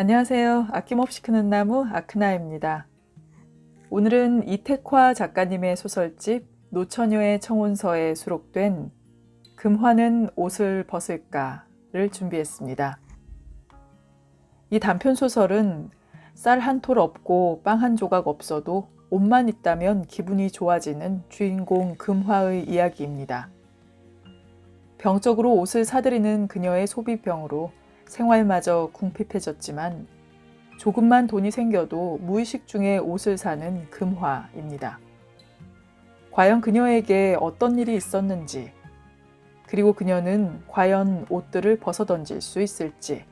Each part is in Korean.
안녕하세요. 아낌없이 크는 나무 아크나입니다. 오늘은 이택화 작가님의 소설집 노처녀의 청혼서에 수록된 금화는 옷을 벗을까를 준비했습니다. 이 단편 소설은 쌀 한 톨 없고 빵 한 조각 없어도 옷만 있다면 기분이 좋아지는 주인공 금화의 이야기입니다. 병적으로 옷을 사들이는 그녀의 소비병으로 생활마저 궁핍해졌지만 조금만 돈이 생겨도 무의식 중에 옷을 사는 금화입니다. 과연 그녀에게 어떤 일이 있었는지, 그리고 그녀는 과연 옷들을 벗어던질 수 있을지.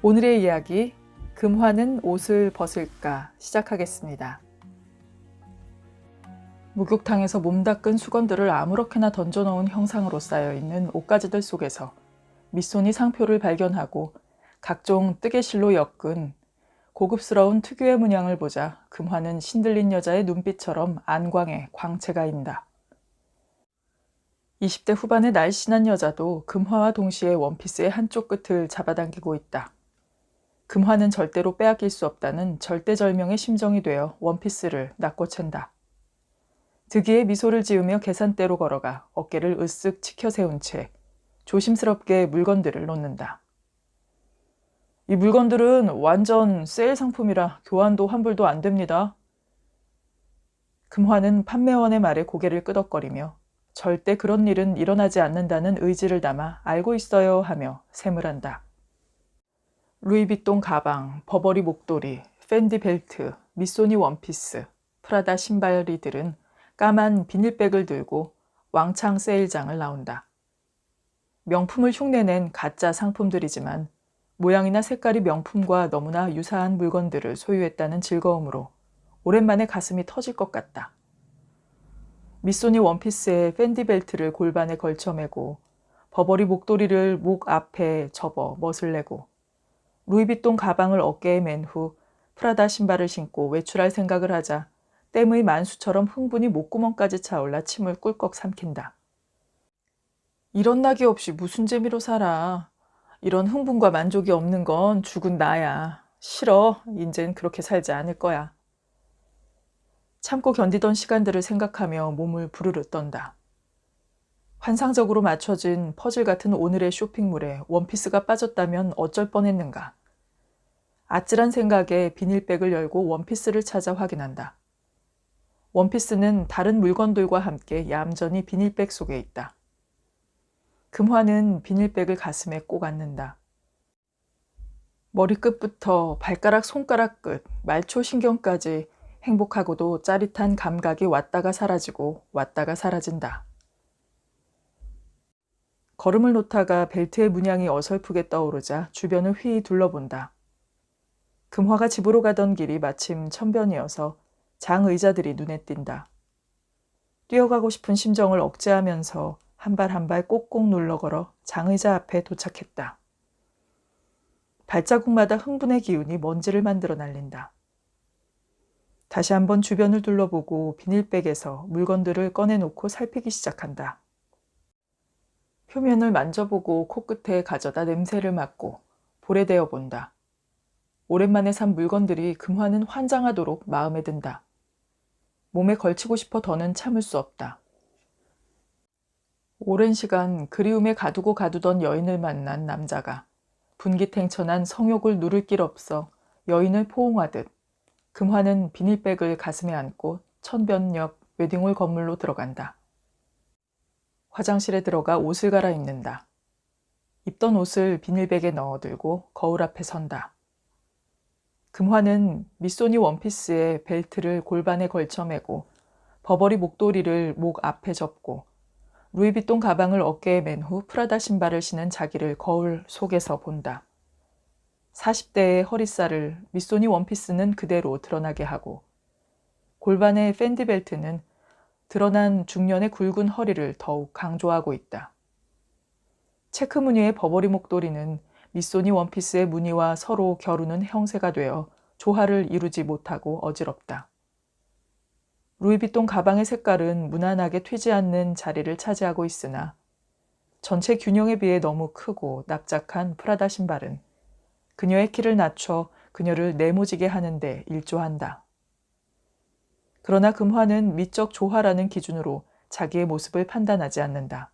오늘의 이야기, 금화는 옷을 벗을까 시작하겠습니다. 목욕탕에서 몸 닦은 수건들을 아무렇게나 던져놓은 형상으로 쌓여있는 옷가지들 속에서 밑손이 상표를 발견하고 각종 뜨개실로 엮은 고급스러운 특유의 문양을 보자 금화는 신들린 여자의 눈빛처럼 안광에 광채가 인다. 20대 후반의 날씬한 여자도 금화와 동시에 원피스의 한쪽 끝을 잡아당기고 있다. 금화는 절대로 빼앗길 수 없다는 절대절명의 심정이 되어 원피스를 낚고챈다. 득이의 미소를 지으며 계산대로 걸어가 어깨를 으쓱 치켜 세운 채 조심스럽게 물건들을 놓는다. 이 물건들은 완전 세일 상품이라 교환도 환불도 안 됩니다. 금화는 판매원의 말에 고개를 끄덕거리며 절대 그런 일은 일어나지 않는다는 의지를 담아 알고 있어요 하며 샘을한다. 루이비통 가방, 버버리 목도리, 펜디 벨트, 미소니 원피스, 프라다 신발이들은 까만 비닐백을 들고 왕창 세일장을 나온다. 명품을 흉내낸 가짜 상품들이지만 모양이나 색깔이 명품과 너무나 유사한 물건들을 소유했다는 즐거움으로 오랜만에 가슴이 터질 것 같다. 미소니 원피스에 펜디 벨트를 골반에 걸쳐 매고 버버리 목도리를 목 앞에 접어 멋을 내고 루이비통 가방을 어깨에 맨 후 프라다 신발을 신고 외출할 생각을 하자 댐의 만수처럼 흥분이 목구멍까지 차올라 침을 꿀꺽 삼킨다. 이런 낙이 없이 무슨 재미로 살아. 이런 흥분과 만족이 없는 건 죽은 나야. 싫어. 인젠 그렇게 살지 않을 거야. 참고 견디던 시간들을 생각하며 몸을 부르르 떤다. 환상적으로 맞춰진 퍼즐 같은 오늘의 쇼핑몰에 원피스가 빠졌다면 어쩔 뻔했는가. 아찔한 생각에 비닐백을 열고 원피스를 찾아 확인한다. 원피스는 다른 물건들과 함께 얌전히 비닐백 속에 있다. 금화는 비닐백을 가슴에 꼭 안는다. 머리끝부터 발가락 손가락 끝, 말초 신경까지 행복하고도 짜릿한 감각이 왔다가 사라지고 왔다가 사라진다. 걸음을 놓다가 벨트의 문양이 어설프게 떠오르자 주변을 휘이 둘러본다. 금화가 집으로 가던 길이 마침 천변이어서 장의자들이 눈에 띈다. 뛰어가고 싶은 심정을 억제하면서 한 발 한 발 꼭꼭 눌러 걸어 장의자 앞에 도착했다. 발자국마다 흥분의 기운이 먼지를 만들어 날린다. 다시 한번 주변을 둘러보고 비닐백에서 물건들을 꺼내놓고 살피기 시작한다. 표면을 만져보고 코끝에 가져다 냄새를 맡고 볼에 대어 본다. 오랜만에 산 물건들이 금화는 환장하도록 마음에 든다. 몸에 걸치고 싶어 더는 참을 수 없다. 오랜 시간 그리움에 가두고 가두던 여인을 만난 남자가 분기탱천한 성욕을 누를 길 없어 여인을 포옹하듯 금화는 비닐백을 가슴에 안고 천변역 웨딩홀 건물로 들어간다. 화장실에 들어가 옷을 갈아입는다. 입던 옷을 비닐백에 넣어들고 거울 앞에 선다. 금화는 미소니 원피스에 벨트를 골반에 걸쳐 매고 버버리 목도리를 목 앞에 접고 루이비통 가방을 어깨에 맨 후 프라다 신발을 신은 자기를 거울 속에서 본다. 40대의 허리살을 미소니 원피스는 그대로 드러나게 하고 골반의 펜디 벨트는 드러난 중년의 굵은 허리를 더욱 강조하고 있다. 체크 무늬의 버버리 목도리는 미소니 원피스의 무늬와 서로 겨루는 형세가 되어 조화를 이루지 못하고 어지럽다. 루이비통 가방의 색깔은 무난하게 튀지 않는 자리를 차지하고 있으나 전체 균형에 비해 너무 크고 납작한 프라다 신발은 그녀의 키를 낮춰 그녀를 내모지게 하는데 일조한다. 그러나 금화는 미적 조화라는 기준으로 자기의 모습을 판단하지 않는다.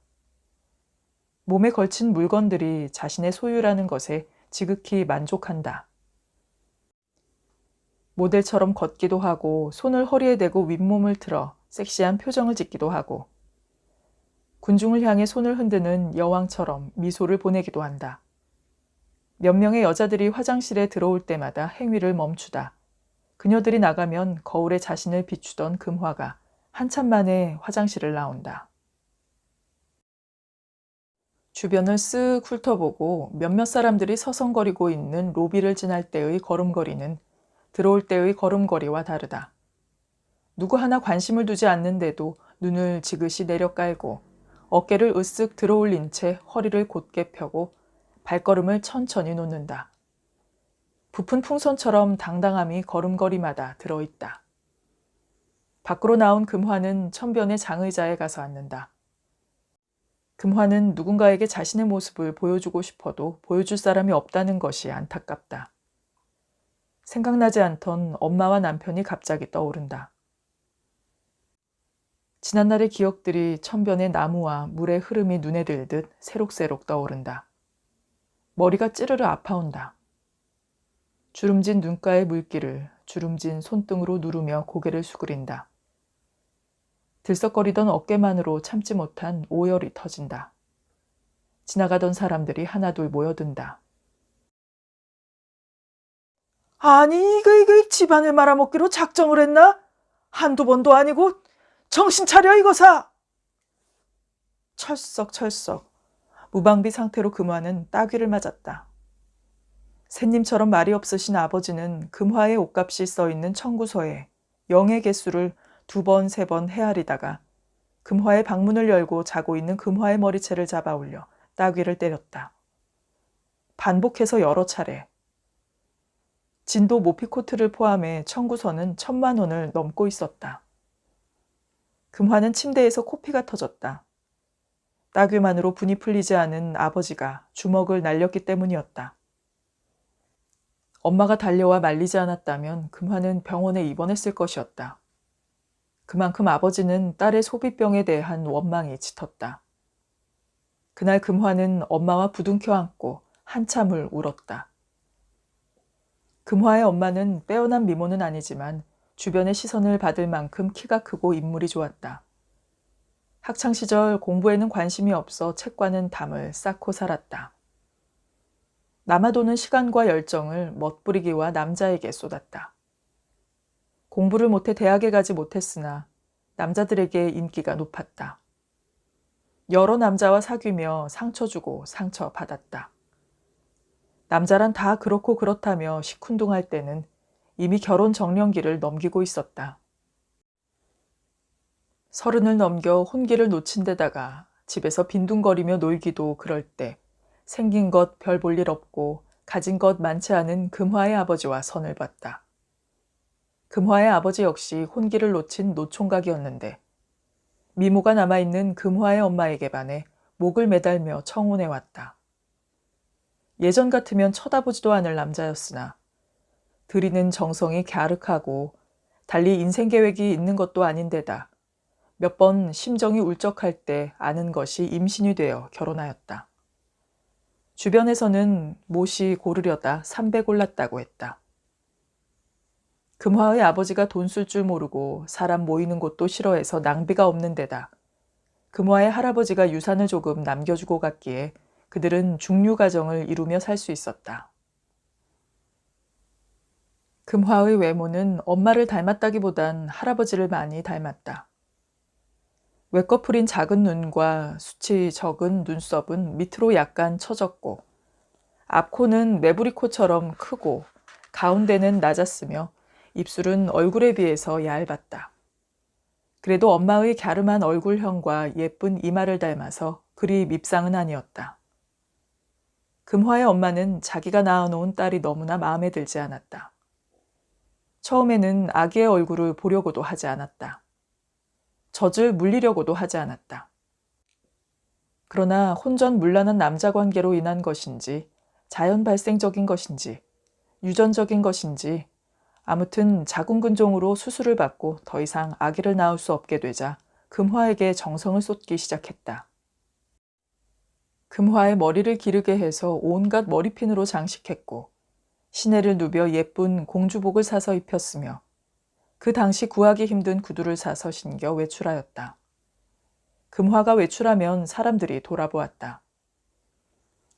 몸에 걸친 물건들이 자신의 소유라는 것에 지극히 만족한다. 모델처럼 걷기도 하고 손을 허리에 대고 윗몸을 틀어 섹시한 표정을 짓기도 하고 군중을 향해 손을 흔드는 여왕처럼 미소를 보내기도 한다. 몇 명의 여자들이 화장실에 들어올 때마다 행위를 멈추다. 그녀들이 나가면 거울에 자신을 비추던 금화가 한참 만에 화장실을 나온다. 주변을 쓱 훑어보고 몇몇 사람들이 서성거리고 있는 로비를 지날 때의 걸음걸이는 들어올 때의 걸음걸이와 다르다. 누구 하나 관심을 두지 않는데도 눈을 지그시 내려깔고 어깨를 으쓱 들어올린 채 허리를 곧게 펴고 발걸음을 천천히 놓는다. 부푼 풍선처럼 당당함이 걸음걸이마다 들어있다. 밖으로 나온 금화는 천변의 장의자에 가서 앉는다. 금화는 누군가에게 자신의 모습을 보여주고 싶어도 보여줄 사람이 없다는 것이 안타깝다. 생각나지 않던 엄마와 남편이 갑자기 떠오른다. 지난날의 기억들이 천변의 나무와 물의 흐름이 눈에 들듯 새록새록 떠오른다. 머리가 찌르르 아파온다. 주름진 눈가의 물기를 주름진 손등으로 누르며 고개를 수그린다. 들썩거리던 어깨만으로 참지 못한 오열이 터진다. 지나가던 사람들이 하나둘 모여든다. 아니 이거 집안을 말아먹기로 작정을 했나? 한두 번도 아니고 정신 차려 이거사! 철썩철썩 무방비 상태로 금화는 따귀를 맞았다. 새님처럼 말이 없으신 아버지는 금화의 옷값이 써있는 청구서에 영의 개수를 2번, 3번 헤아리다가 금화의 방문을 열고 자고 있는 금화의 머리채를 잡아 올려 따귀를 때렸다. 반복해서 여러 차례. 진도 모피코트를 포함해 청구서는 1,000만 원을 넘고 있었다. 금화는 침대에서 코피가 터졌다. 따귀만으로 분이 풀리지 않은 아버지가 주먹을 날렸기 때문이었다. 엄마가 달려와 말리지 않았다면 금화는 병원에 입원했을 것이었다. 그만큼 아버지는 딸의 소비병에 대한 원망이 짙었다. 그날 금화는 엄마와 부둥켜 안고 한참을 울었다. 금화의 엄마는 빼어난 미모는 아니지만 주변의 시선을 받을 만큼 키가 크고 인물이 좋았다. 학창시절 공부에는 관심이 없어 책과는 담을 쌓고 살았다. 남아도는 시간과 열정을 멋부리기와 남자에게 쏟았다. 공부를 못해 대학에 가지 못했으나 남자들에게 인기가 높았다. 여러 남자와 사귀며 상처 주고 상처 받았다. 남자란 다 그렇고 그렇다며 시큰둥할 때는 이미 결혼 정년기를 넘기고 있었다. 30을 넘겨 혼기를 놓친 데다가 집에서 빈둥거리며 놀기도 그럴 때 생긴 것 별 볼 일 없고 가진 것 많지 않은 금화의 아버지와 선을 봤다. 금화의 아버지 역시 혼기를 놓친 노총각이었는데 미모가 남아있는 금화의 엄마에게 반해 목을 매달며 청혼해왔다. 예전 같으면 쳐다보지도 않을 남자였으나 들이는 정성이 갸륵하고 달리 인생 계획이 있는 것도 아닌데다 몇 번 심정이 울적할 때 아는 것이 임신이 되어 결혼하였다. 주변에서는 못이 고르려다 300 올랐다고 했다. 금화의 아버지가 돈 쓸 줄 모르고 사람 모이는 곳도 싫어해서 낭비가 없는 데다 금화의 할아버지가 유산을 조금 남겨주고 갔기에 그들은 중류 가정을 이루며 살 수 있었다. 금화의 외모는 엄마를 닮았다기보단 할아버지를 많이 닮았다. 외꺼풀인 작은 눈과 수치 적은 눈썹은 밑으로 약간 처졌고 앞코는 메부리코처럼 크고 가운데는 낮았으며 입술은 얼굴에 비해서 얇았다. 그래도 엄마의 갸름한 얼굴형과 예쁜 이마를 닮아서 그리 밉상은 아니었다. 금화의 엄마는 자기가 낳아놓은 딸이 너무나 마음에 들지 않았다. 처음에는 아기의 얼굴을 보려고도 하지 않았다. 젖을 물리려고도 하지 않았다. 그러나 혼전 문란한 남자 관계로 인한 것인지 자연 발생적인 것인지 유전적인 것인지 아무튼 자궁근종으로 수술을 받고 더 이상 아기를 낳을 수 없게 되자 금화에게 정성을 쏟기 시작했다. 금화의 머리를 기르게 해서 온갖 머리핀으로 장식했고 시내를 누벼 예쁜 공주복을 사서 입혔으며 그 당시 구하기 힘든 구두를 사서 신겨 외출하였다. 금화가 외출하면 사람들이 돌아보았다.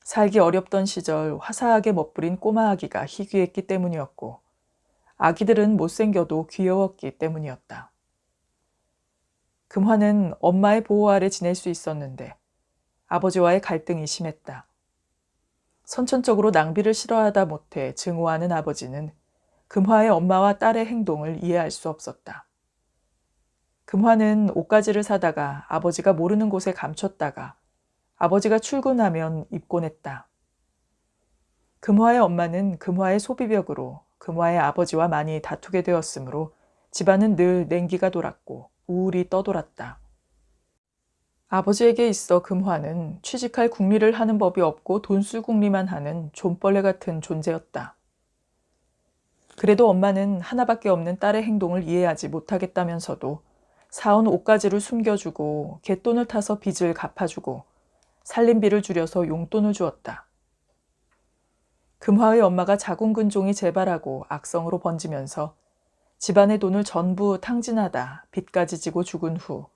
살기 어렵던 시절 화사하게 멋부린 꼬마 아기가 희귀했기 때문이었고 아기들은 못생겨도 귀여웠기 때문이었다. 금화는 엄마의 보호 아래 지낼 수 있었는데 아버지와의 갈등이 심했다. 선천적으로 낭비를 싫어하다 못해 증오하는 아버지는 금화의 엄마와 딸의 행동을 이해할 수 없었다. 금화는 옷가지를 사다가 아버지가 모르는 곳에 감췄다가 아버지가 출근하면 입곤 했다. 금화의 엄마는 금화의 소비벽으로 금화의 아버지와 많이 다투게 되었으므로 집안은 늘 냉기가 돌았고 우울이 떠돌았다. 아버지에게 있어 금화는 취직할 궁리를 하는 법이 없고 돈 쓸 궁리만 하는 존벌레 같은 존재였다. 그래도 엄마는 하나밖에 없는 딸의 행동을 이해하지 못하겠다면서도 사온 옷가지를 숨겨주고 갯돈을 타서 빚을 갚아주고 살림비를 줄여서 용돈을 주었다. 금화의 엄마가 자궁근종이 재발하고 악성으로 번지면서 집안의 돈을 전부 탕진하다 빚까지 지고 죽은 후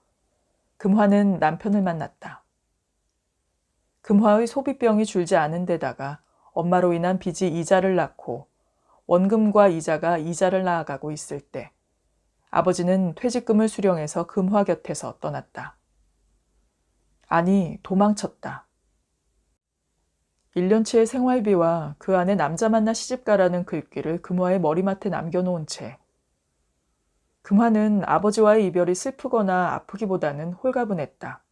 금화는 남편을 만났다. 금화의 소비병이 줄지 않은 데다가 엄마로 인한 빚이 이자를 낳고 원금과 이자가 이자를 낳아가고 있을 때 아버지는 퇴직금을 수령해서 금화 곁에서 떠났다. 아니, 도망쳤다. 1년치의 생활비와 그 안에 남자 만나 시집가라는 글귀를 금화의 머리맡에 남겨놓은 채 금화는 아버지와의 이별이 슬프거나 아프기보다는 홀가분했다.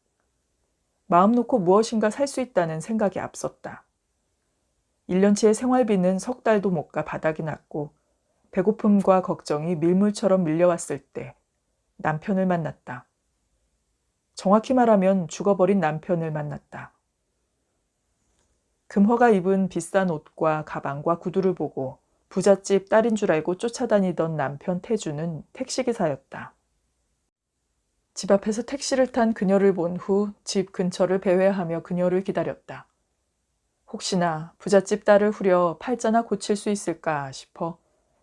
마음 놓고 무엇인가 살 수 있다는 생각이 앞섰다. 1년치의 생활비는 석 달도 못 가 바닥이 났고 배고픔과 걱정이 밀물처럼 밀려왔을 때 남편을 만났다. 정확히 말하면 죽어버린 남편을 만났다. 금화가 입은 비싼 옷과 가방과 구두를 보고 부잣집 딸인 줄 알고 쫓아다니던 남편 태주는 택시기사였다. 집 앞에서 택시를 탄 그녀를 본 후 집 근처를 배회하며 그녀를 기다렸다. 혹시나 부잣집 딸을 후려 팔자나 고칠 수 있을까 싶어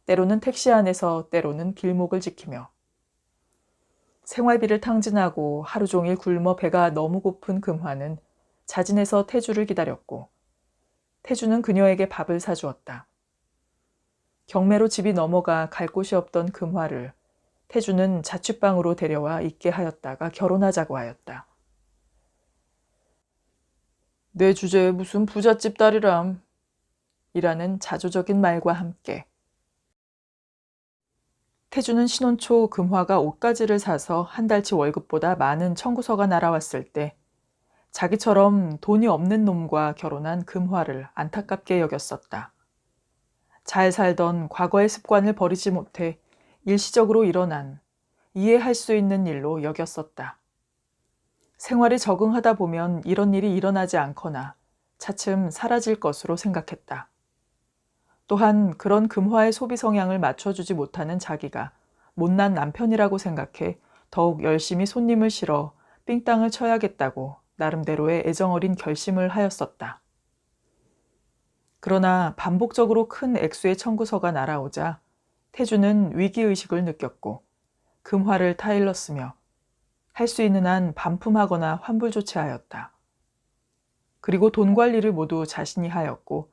때로는 택시 안에서 때로는 길목을 지키며 생활비를 탕진하고 하루 종일 굶어 배가 너무 고픈 금화는 자진해서 태주를 기다렸고 태주는 그녀에게 밥을 사주었다. 경매로 집이 넘어가 갈 곳이 없던 금화를 태주는 자취방으로 데려와 있게 하였다가 결혼하자고 하였다. 내 주제에 무슨 부잣집 딸이람 이라는 자조적인 말과 함께 태주는 신혼 초 금화가 옷가지를 사서 한 달치 월급보다 많은 청구서가 날아왔을 때 자기처럼 돈이 없는 놈과 결혼한 금화를 안타깝게 여겼었다. 잘 살던 과거의 습관을 버리지 못해 일시적으로 일어난 이해할 수 있는 일로 여겼었다. 생활에 적응하다 보면 이런 일이 일어나지 않거나 차츰 사라질 것으로 생각했다. 또한 그런 금화의 소비 성향을 맞춰주지 못하는 자기가 못난 남편이라고 생각해 더욱 열심히 손님을 실어 삥땅을 쳐야겠다고 나름대로의 애정어린 결심을 하였었다. 그러나 반복적으로 큰 액수의 청구서가 날아오자 태주는 위기의식을 느꼈고 금화를 타일렀으며 할 수 있는 한 반품하거나 환불조치하였다. 그리고 돈 관리를 모두 자신이 하였고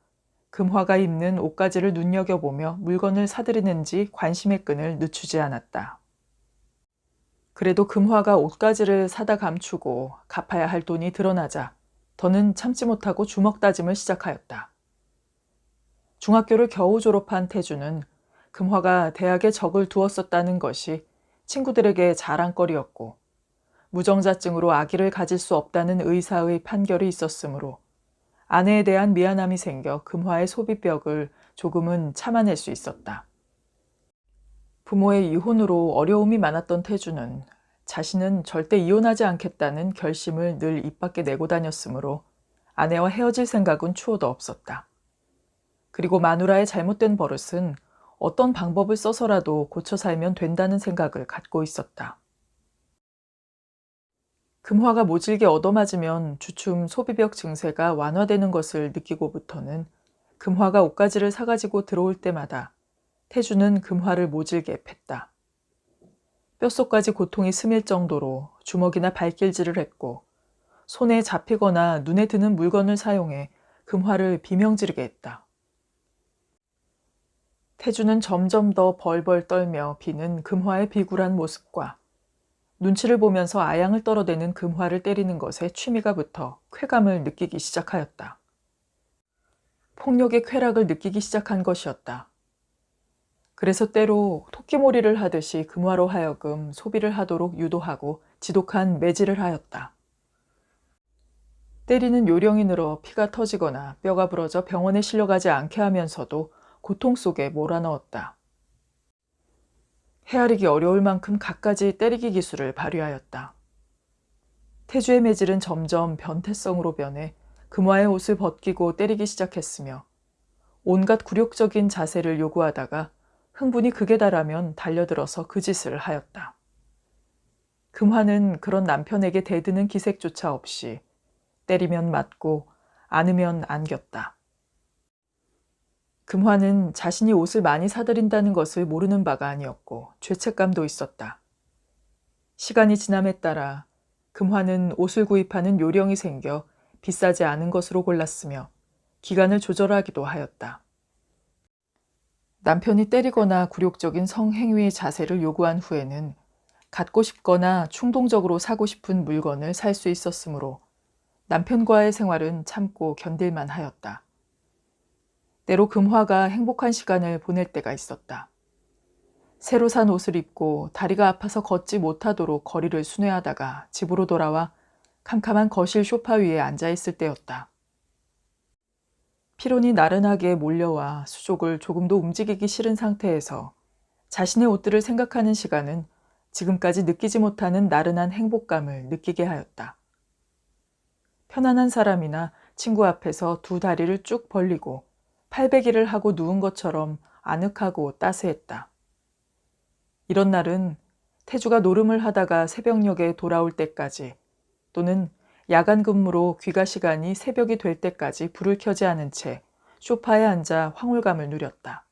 금화가 입는 옷가지를 눈여겨보며 물건을 사들이는지 관심의 끈을 늦추지 않았다. 그래도 금화가 옷가지를 사다 감추고 갚아야 할 돈이 드러나자 더는 참지 못하고 주먹 다짐을 시작하였다. 중학교를 겨우 졸업한 태주는 금화가 대학에 적을 두었었다는 것이 친구들에게 자랑거리였고 무정자증으로 아기를 가질 수 없다는 의사의 판결이 있었으므로 아내에 대한 미안함이 생겨 금화의 소비벽을 조금은 참아낼 수 있었다. 부모의 이혼으로 어려움이 많았던 태주는 자신은 절대 이혼하지 않겠다는 결심을 늘 입 밖에 내고 다녔으므로 아내와 헤어질 생각은 추호도 없었다. 그리고 마누라의 잘못된 버릇은 어떤 방법을 써서라도 고쳐 살면 된다는 생각을 갖고 있었다. 금화가 모질게 얻어맞으면 주춤 소비벽 증세가 완화되는 것을 느끼고부터는 금화가 옷가지를 사가지고 들어올 때마다 태주는 금화를 모질게 팼다. 뼛속까지 고통이 스밀 정도로 주먹이나 발길질을 했고 손에 잡히거나 눈에 드는 물건을 사용해 금화를 비명지르게 했다. 태주는 점점 더 벌벌 떨며 비는 금화의 비굴한 모습과 눈치를 보면서 아양을 떨어대는 금화를 때리는 것에 취미가 붙어 쾌감을 느끼기 시작하였다. 폭력의 쾌락을 느끼기 시작한 것이었다. 그래서 때로 토끼몰이를 하듯이 금화로 하여금 소비를 하도록 유도하고 지독한 매질을 하였다. 때리는 요령이 늘어 피가 터지거나 뼈가 부러져 병원에 실려가지 않게 하면서도 고통 속에 몰아넣었다. 헤아리기 어려울 만큼 갖가지 때리기 기술을 발휘하였다. 태주의 매질은 점점 변태성으로 변해 금화의 옷을 벗기고 때리기 시작했으며 온갖 굴욕적인 자세를 요구하다가 흥분이 극에 달하면 달려들어서 그 짓을 하였다. 금화는 그런 남편에게 대드는 기색조차 없이 때리면 맞고 안으면 안겼다. 금화는 자신이 옷을 많이 사들인다는 것을 모르는 바가 아니었고 죄책감도 있었다. 시간이 지남에 따라 금화는 옷을 구입하는 요령이 생겨 비싸지 않은 것으로 골랐으며 기간을 조절하기도 하였다. 남편이 때리거나 굴욕적인 성행위의 자세를 요구한 후에는 갖고 싶거나 충동적으로 사고 싶은 물건을 살 수 있었으므로 남편과의 생활은 참고 견딜만 하였다. 때로 금화가 행복한 시간을 보낼 때가 있었다. 새로 산 옷을 입고 다리가 아파서 걷지 못하도록 거리를 순회하다가 집으로 돌아와 캄캄한 거실 소파 위에 앉아있을 때였다. 피론이 나른하게 몰려와 수족을 조금도 움직이기 싫은 상태에서 자신의 옷들을 생각하는 시간은 지금까지 느끼지 못하는 나른한 행복감을 느끼게 하였다. 편안한 사람이나 친구 앞에서 두 다리를 쭉 벌리고 팔베기를 하고 누운 것처럼 아늑하고 따스했다. 이런 날은 태주가 노름을 하다가 새벽녘에 돌아올 때까지 또는 야간 근무로 귀가 시간이 새벽이 될 때까지 불을 켜지 않은 채 소파에 앉아 황홀감을 누렸다.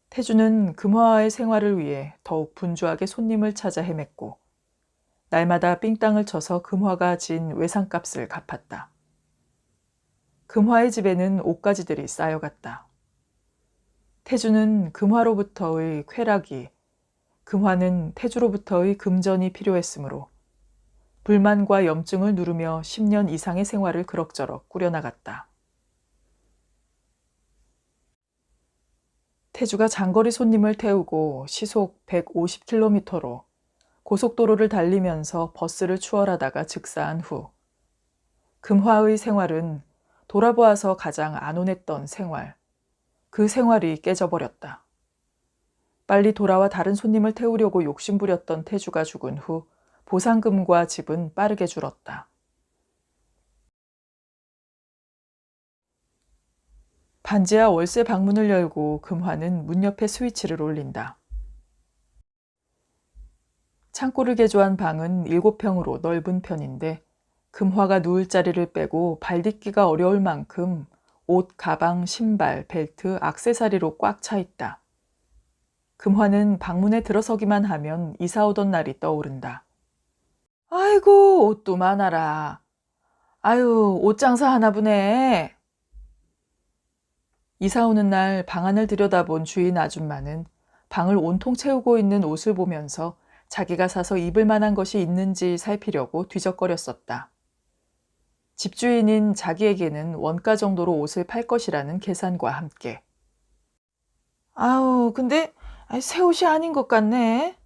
태주는 금화와의 생활을 위해 더욱 분주하게 손님을 찾아 헤맸고 날마다 삥땅을 쳐서 금화가 진 외상값을 갚았다. 금화의 집에는 옷가지들이 쌓여갔다. 태주는 금화로부터의 쾌락이, 금화는 태주로부터의 금전이 필요했으므로 불만과 염증을 누르며 10년 이상의 생활을 그럭저럭 꾸려나갔다. 태주가 장거리 손님을 태우고 시속 150km로 고속도로를 달리면서 버스를 추월하다가 즉사한 후 금화의 생활은 돌아보아서 가장 안온했던 생활, 그 생활이 깨져버렸다. 빨리 돌아와 다른 손님을 태우려고 욕심부렸던 태주가 죽은 후 보상금과 집은 빠르게 줄었다. 반지하 월세 방문을 열고 금화는 문 옆에 스위치를 올린다. 창고를 개조한 방은 7평으로 넓은 편인데 금화가 누울 자리를 빼고 발 딛기가 어려울 만큼 옷, 가방, 신발, 벨트, 액세서리로 꽉 차 있다. 금화는 방문에 들어서기만 하면 이사 오던 날이 떠오른다. 아이고, 옷도 많아라. 아유, 옷 장사 하나 보네. 이사 오는 날 방 안을 들여다본 주인 아줌마는 방을 온통 채우고 있는 옷을 보면서 자기가 사서 입을 만한 것이 있는지 살피려고 뒤적거렸었다. 집주인인 자기에게는 원가 정도로 옷을 팔 것이라는 계산과 함께. 아우, 근데 새 옷이 아닌 것 같네.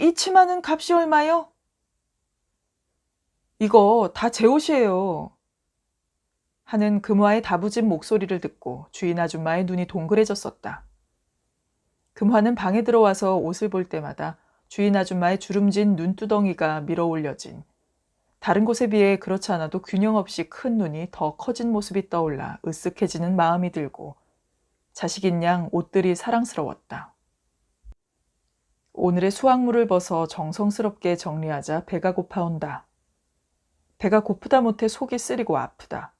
이 치마는 값이 얼마요? 이거 다 제 옷이에요. 하는 금화의 다부진 목소리를 듣고 주인 아줌마의 눈이 동그래졌었다. 금화는 방에 들어와서 옷을 볼 때마다 주인 아줌마의 주름진 눈두덩이가 밀어 올려진 다른 곳에 비해 그렇지 않아도 균형 없이 큰 눈이 더 커진 모습이 떠올라 으쓱해지는 마음이 들고 자식인 양 옷들이 사랑스러웠다. 오늘의 수확물을 벗어 정성스럽게 정리하자 배가 고파온다. 배가 고프다 못해 속이 쓰리고 아프다.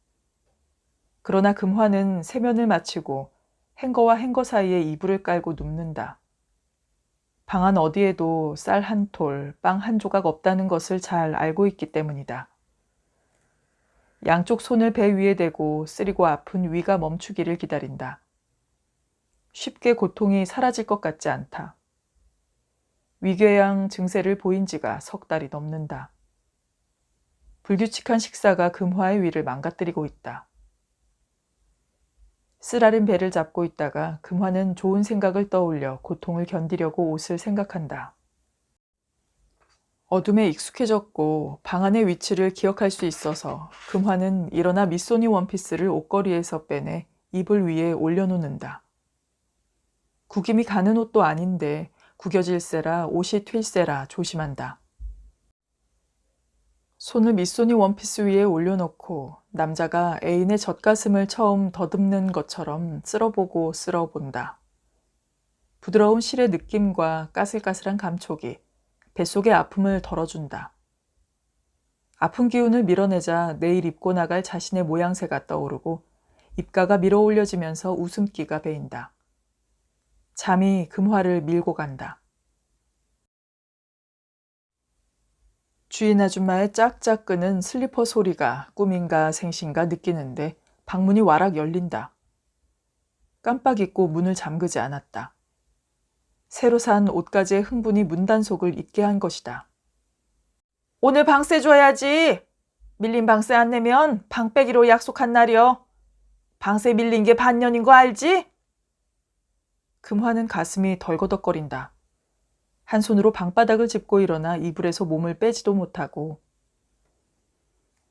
그러나 금화는 세면을 마치고 행거와 행거 사이에 이불을 깔고 눕는다. 방 안 어디에도 쌀 한 톨, 빵 한 조각 없다는 것을 잘 알고 있기 때문이다. 양쪽 손을 배 위에 대고 쓰리고 아픈 위가 멈추기를 기다린다. 쉽게 고통이 사라질 것 같지 않다. 위궤양 증세를 보인 지가 석 달이 넘는다. 불규칙한 식사가 금화의 위를 망가뜨리고 있다. 쓰라린 배를 잡고 있다가 금화는 좋은 생각을 떠올려 고통을 견디려고 옷을 생각한다. 어둠에 익숙해졌고 방 안의 위치를 기억할 수 있어서 금화는 일어나 미소니 원피스를 옷걸이에서 빼내 이불 위에 올려놓는다. 구김이 가는 옷도 아닌데 구겨질세라 옷이 튈세라 조심한다. 손을 미소니 원피스 위에 올려놓고 남자가 애인의 젖가슴을 처음 더듬는 것처럼 쓸어보고 쓸어본다. 부드러운 실의 느낌과 까슬까슬한 감촉이 뱃속의 아픔을 덜어준다. 아픈 기운을 밀어내자 내일 입고 나갈 자신의 모양새가 떠오르고 입가가 밀어 올려지면서 웃음기가 배인다. 잠이 금화를 밀고 간다. 주인 아줌마의 짝짝 끄는 슬리퍼 소리가 꿈인가 생신가 느끼는데 방문이 와락 열린다. 깜빡 잊고 문을 잠그지 않았다. 새로 산 옷가지의 흥분이 문단속을 잊게 한 것이다. 오늘 방세 줘야지. 밀린 방세 안 내면 방 빼기로 약속한 날이여. 방세 밀린 게 반년인 거 알지? 금화는 가슴이 덜거덕거린다. 한 손으로 방바닥을 짚고 일어나 이불에서 몸을 빼지도 못하고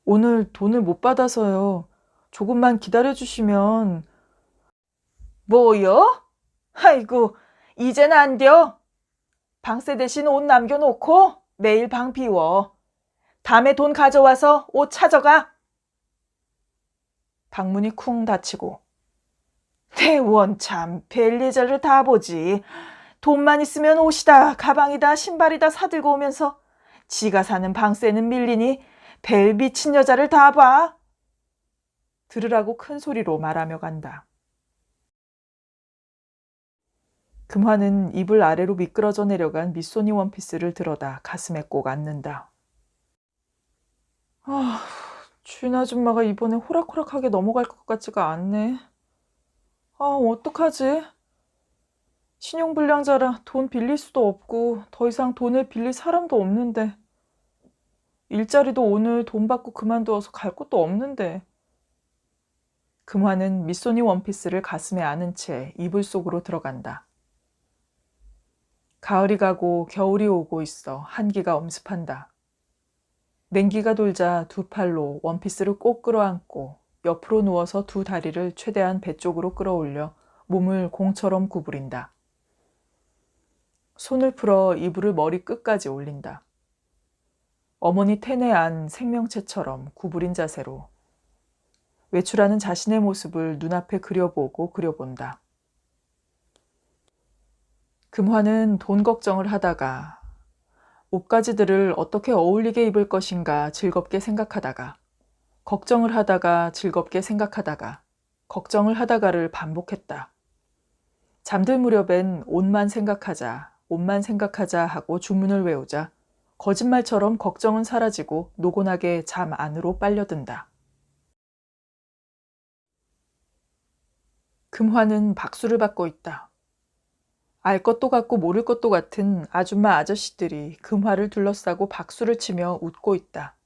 오늘 돈을 못 받아서요. 조금만 기다려주시면. 뭐요? 아이고, 이젠 안 돼. 방세 대신 옷 남겨놓고 내일 방 비워. 다음에 돈 가져와서 옷 찾아가. 방문이 쿵 닫히고 대원 참 별예절을 다 보지. 돈만 있으면 옷이다 가방이다 신발이다 사들고 오면서 지가 사는 방세는 밀리니 별 미친 여자를 다 봐. 들으라고 큰 소리로 말하며 간다. 금화는 이불 아래로 미끄러져 내려간 미소니 원피스를 들어다 가슴에 꼭 안는다. 주인 아줌마가 이번에 호락호락하게 넘어갈 것 같지가 않네. 어떡하지? 신용불량자라 돈 빌릴 수도 없고 더 이상 돈을 빌릴 사람도 없는데 일자리도 오늘 돈 받고 그만두어서 갈 곳도 없는데. 금화는 미소니 원피스를 가슴에 안은 채 이불 속으로 들어간다. 가을이 가고 겨울이 오고 있어 한기가 엄습한다. 냉기가 돌자 두 팔로 원피스를 꼭 끌어안고 옆으로 누워서 두 다리를 최대한 배 쪽으로 끌어올려 몸을 공처럼 구부린다. 손을 풀어 이불을 머리 끝까지 올린다. 어머니 텐에 안 생명체처럼 구부린 자세로 외출하는 자신의 모습을 눈앞에 그려보고 그려본다. 금화는 돈 걱정을 하다가 옷가지들을 어떻게 어울리게 입을 것인가 즐겁게 생각하다가 걱정을 하다가 즐겁게 생각하다가 걱정을 하다가를 반복했다. 잠들 무렵엔 옷만 생각하자, 옷만 생각하자 하고 주문을 외우자 거짓말처럼 걱정은 사라지고 노곤하게 잠 안으로 빨려든다. 금화는 박수를 받고 있다. 알 것도 같고 모를 것도 같은 아줌마 아저씨들이 금화를 둘러싸고 박수를 치며 웃고 있다.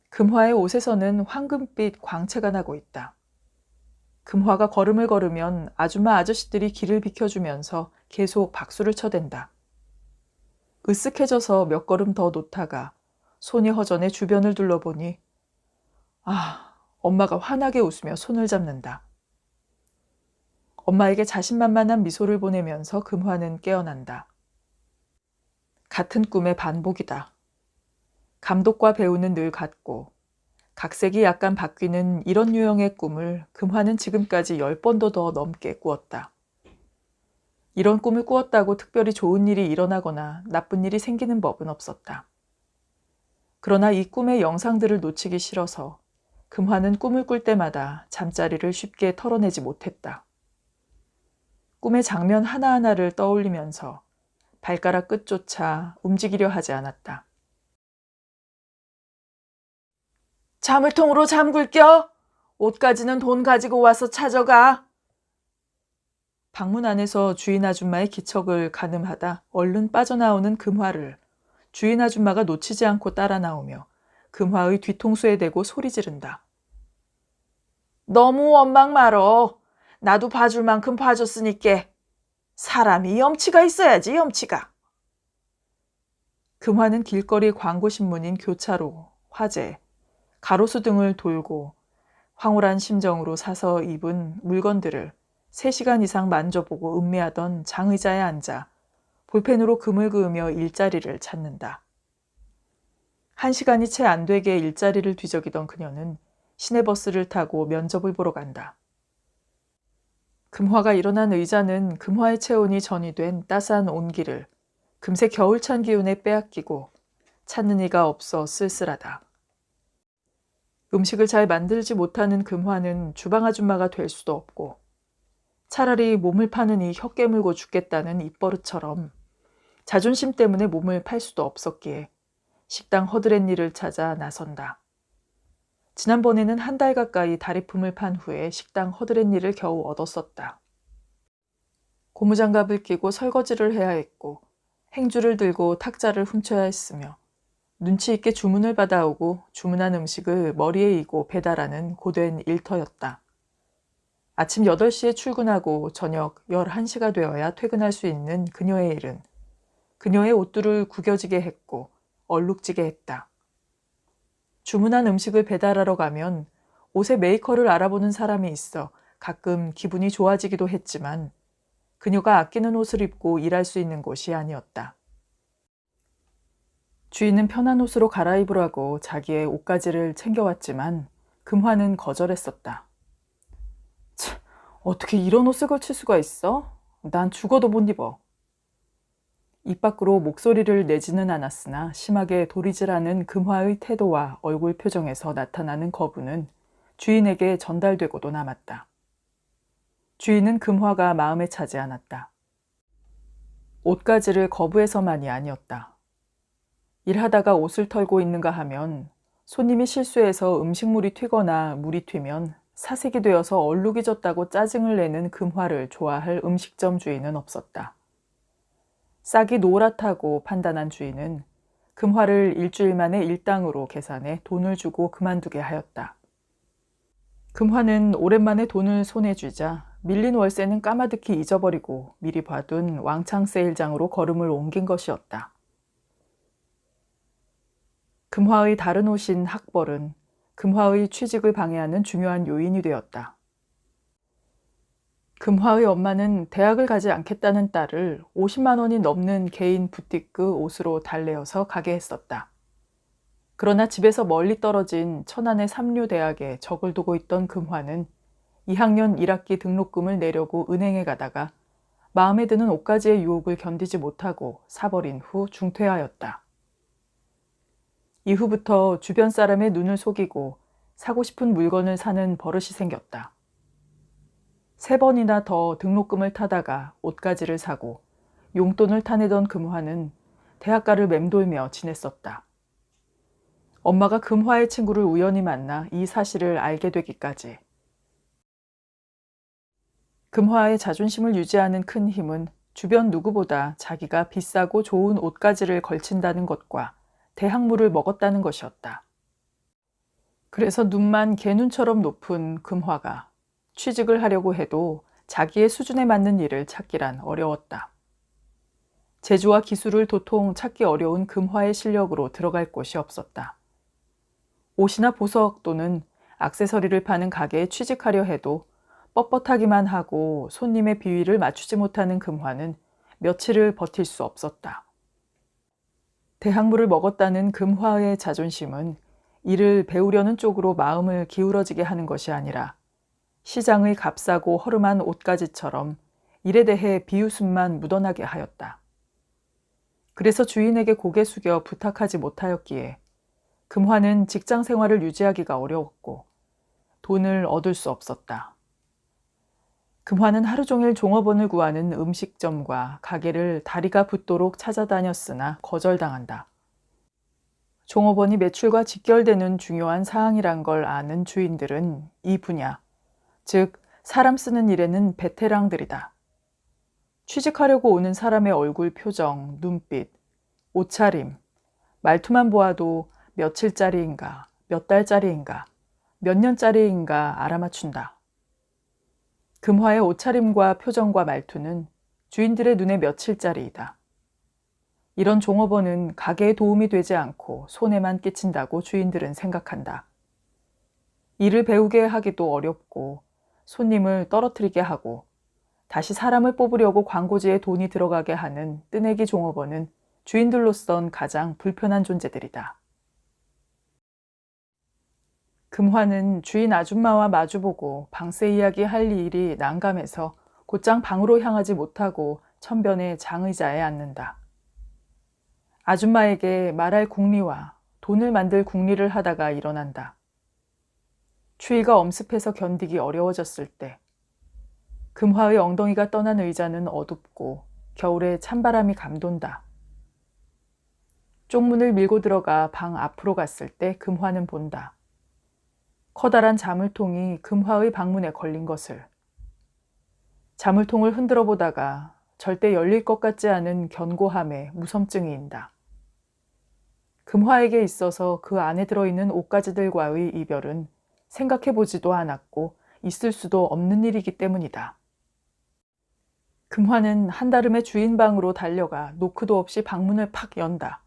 금화의 옷에서는 황금빛 광채가 나고 있다. 금화가 걸음을 걸으면 아줌마 아저씨들이 길을 비켜주면서 계속 박수를 쳐댄다. 으쓱해져서 몇 걸음 더 놓다가 손이 허전해 주변을 둘러보니 엄마가 환하게 웃으며 손을 잡는다. 엄마에게 자신만만한 미소를 보내면서 금화는 깨어난다. 같은 꿈의 반복이다. 감독과 배우는 늘 같고 각색이 약간 바뀌는 이런 유형의 꿈을 금화는 지금까지 10번도 더 넘게 꾸었다. 이런 꿈을 꾸었다고 특별히 좋은 일이 일어나거나 나쁜 일이 생기는 법은 없었다. 그러나 이 꿈의 영상들을 놓치기 싫어서 금화는 꿈을 꿀 때마다 잠자리를 쉽게 털어내지 못했다. 꿈의 장면 하나하나를 떠올리면서 발가락 끝조차 움직이려 하지 않았다. 자물통으로 잠글 껴! 옷가지는 돈 가지고 와서 찾아가! 방문 안에서 주인 아줌마의 기척을 가늠하다 얼른 빠져나오는 금화를 주인 아줌마가 놓치지 않고 따라 나오며 금화의 뒤통수에 대고 소리 지른다. 너무 원망 말어. 나도 봐줄 만큼 봐줬으니께. 사람이 염치가 있어야지, 염치가. 금화는 길거리 광고신문인 교차로, 화재, 가로수 등을 돌고 황홀한 심정으로 사서 입은 물건들을 3시간 이상 만져보고 음미하던 장의자에 앉아 볼펜으로 금을 그으며 일자리를 찾는다. 1시간이 채 안 되게 일자리를 뒤적이던 그녀는 시내버스를 타고 면접을 보러 간다. 금화가 일어난 의자는 금화의 체온이 전이된 따스한 온기를 금세 겨울찬 기운에 빼앗기고 찾는 이가 없어 쓸쓸하다. 음식을 잘 만들지 못하는 금화는 주방 아줌마가 될 수도 없고 차라리 몸을 파느니 혀 깨물고 죽겠다는 입버릇처럼 자존심 때문에 몸을 팔 수도 없었기에 식당 허드렛일을 찾아 나선다. 지난번에는 1달 가까이 다리품을 판 후에 식당 허드렛일을 겨우 얻었었다. 고무장갑을 끼고 설거지를 해야 했고 행주를 들고 탁자를 훔쳐야 했으며 눈치 있게 주문을 받아오고 주문한 음식을 머리에 이고 배달하는 고된 일터였다. 아침 8시에 출근하고 저녁 11시가 되어야 퇴근할 수 있는 그녀의 일은 그녀의 옷들을 구겨지게 했고 얼룩지게 했다. 주문한 음식을 배달하러 가면 옷의 메이커를 알아보는 사람이 있어 가끔 기분이 좋아지기도 했지만 그녀가 아끼는 옷을 입고 일할 수 있는 곳이 아니었다. 주인은 편한 옷으로 갈아입으라고 자기의 옷가지를 챙겨왔지만 금화는 거절했었다. 어떻게 이런 옷을 걸칠 수가 있어? 난 죽어도 못 입어. 입 밖으로 목소리를 내지는 않았으나 심하게 도리질하는 금화의 태도와 얼굴 표정에서 나타나는 거부는 주인에게 전달되고도 남았다. 주인은 금화가 마음에 차지 않았다. 옷가지를 거부해서만이 아니었다. 일하다가 옷을 털고 있는가 하면 손님이 실수해서 음식물이 튀거나 물이 튀면 사색이 되어서 얼룩이 졌다고 짜증을 내는 금화를 좋아할 음식점 주인은 없었다. 싹이 노랗다고 판단한 주인은 금화를 일주일 만에 일당으로 계산해 돈을 주고 그만두게 하였다. 금화는 오랜만에 돈을 손에 쥐자 밀린 월세는 까마득히 잊어버리고 미리 봐둔 왕창 세일장으로 걸음을 옮긴 것이었다. 금화의 다른 옷인 학벌은 금화의 취직을 방해하는 중요한 요인이 되었다. 금화의 엄마는 대학을 가지 않겠다는 딸을 50만 원이 넘는 개인 부티크 옷으로 달래어서 가게 했었다. 그러나 집에서 멀리 떨어진 천안의 삼류대학에 적을 두고 있던 금화는 2학년 1학기 등록금을 내려고 은행에 가다가 마음에 드는 옷가지의 유혹을 견디지 못하고 사버린 후 중퇴하였다. 이후부터 주변 사람의 눈을 속이고 사고 싶은 물건을 사는 버릇이 생겼다. 3번이나 더 등록금을 타다가 옷가지를 사고 용돈을 타내던 금화는 대학가를 맴돌며 지냈었다. 엄마가 금화의 친구를 우연히 만나 이 사실을 알게 되기까지. 금화의 자존심을 유지하는 큰 힘은 주변 누구보다 자기가 비싸고 좋은 옷가지를 걸친다는 것과 대학물을 먹었다는 것이었다. 그래서 눈만 개눈처럼 높은 금화가 취직을 하려고 해도 자기의 수준에 맞는 일을 찾기란 어려웠다. 재주와 기술을 도통 찾기 어려운 금화의 실력으로 들어갈 곳이 없었다. 옷이나 보석 또는 액세서리를 파는 가게에 취직하려 해도 뻣뻣하기만 하고 손님의 비위를 맞추지 못하는 금화는 며칠을 버틸 수 없었다. 대학물을 먹었다는 금화의 자존심은 이를 배우려는 쪽으로 마음을 기울어지게 하는 것이 아니라 시장의 값싸고 허름한 옷가지처럼 일에 대해 비웃음만 묻어나게 하였다. 그래서 주인에게 고개 숙여 부탁하지 못하였기에 금화는 직장 생활을 유지하기가 어려웠고 돈을 얻을 수 없었다. 금화는 하루 종일 종업원을 구하는 음식점과 가게를 다리가 붓도록 찾아다녔으나 거절당한다. 종업원이 매출과 직결되는 중요한 사항이란 걸 아는 주인들은 이 분야, 즉 사람 쓰는 일에는 베테랑들이다. 취직하려고 오는 사람의 얼굴 표정, 눈빛, 옷차림, 말투만 보아도 며칠짜리인가, 몇 달짜리인가, 몇 년짜리인가 알아맞춘다. 금화의 옷차림과 표정과 말투는 주인들의 눈에 며칠짜리이다. 이런 종업원은 가게에 도움이 되지 않고 손해만 끼친다고 주인들은 생각한다. 일을 배우게 하기도 어렵고 손님을 떨어뜨리게 하고 다시 사람을 뽑으려고 광고지에 돈이 들어가게 하는 뜨내기 종업원은 주인들로선 가장 불편한 존재들이다. 금화는 주인 아줌마와 마주보고 방세 이야기 할 일이 난감해서 곧장 방으로 향하지 못하고 천변에 장의자에 앉는다. 아줌마에게 말할 궁리와 돈을 만들 궁리를 하다가 일어난다. 추위가 엄습해서 견디기 어려워졌을 때 금화의 엉덩이가 떠난 의자는 어둡고 겨울에 찬바람이 감돈다. 쪽문을 밀고 들어가 방 앞으로 갔을 때 금화는 본다. 커다란 자물통이 금화의 방문에 걸린 것을. 자물통을 흔들어 보다가 절대 열릴 것 같지 않은 견고함에 무섬증이 인다. 금화에게 있어서 그 안에 들어있는 옷가지들과의 이별은 생각해보지도 않았고 있을 수도 없는 일이기 때문이다. 금화는 한달음에 주인 방으로 달려가 노크도 없이 방문을 팍 연다.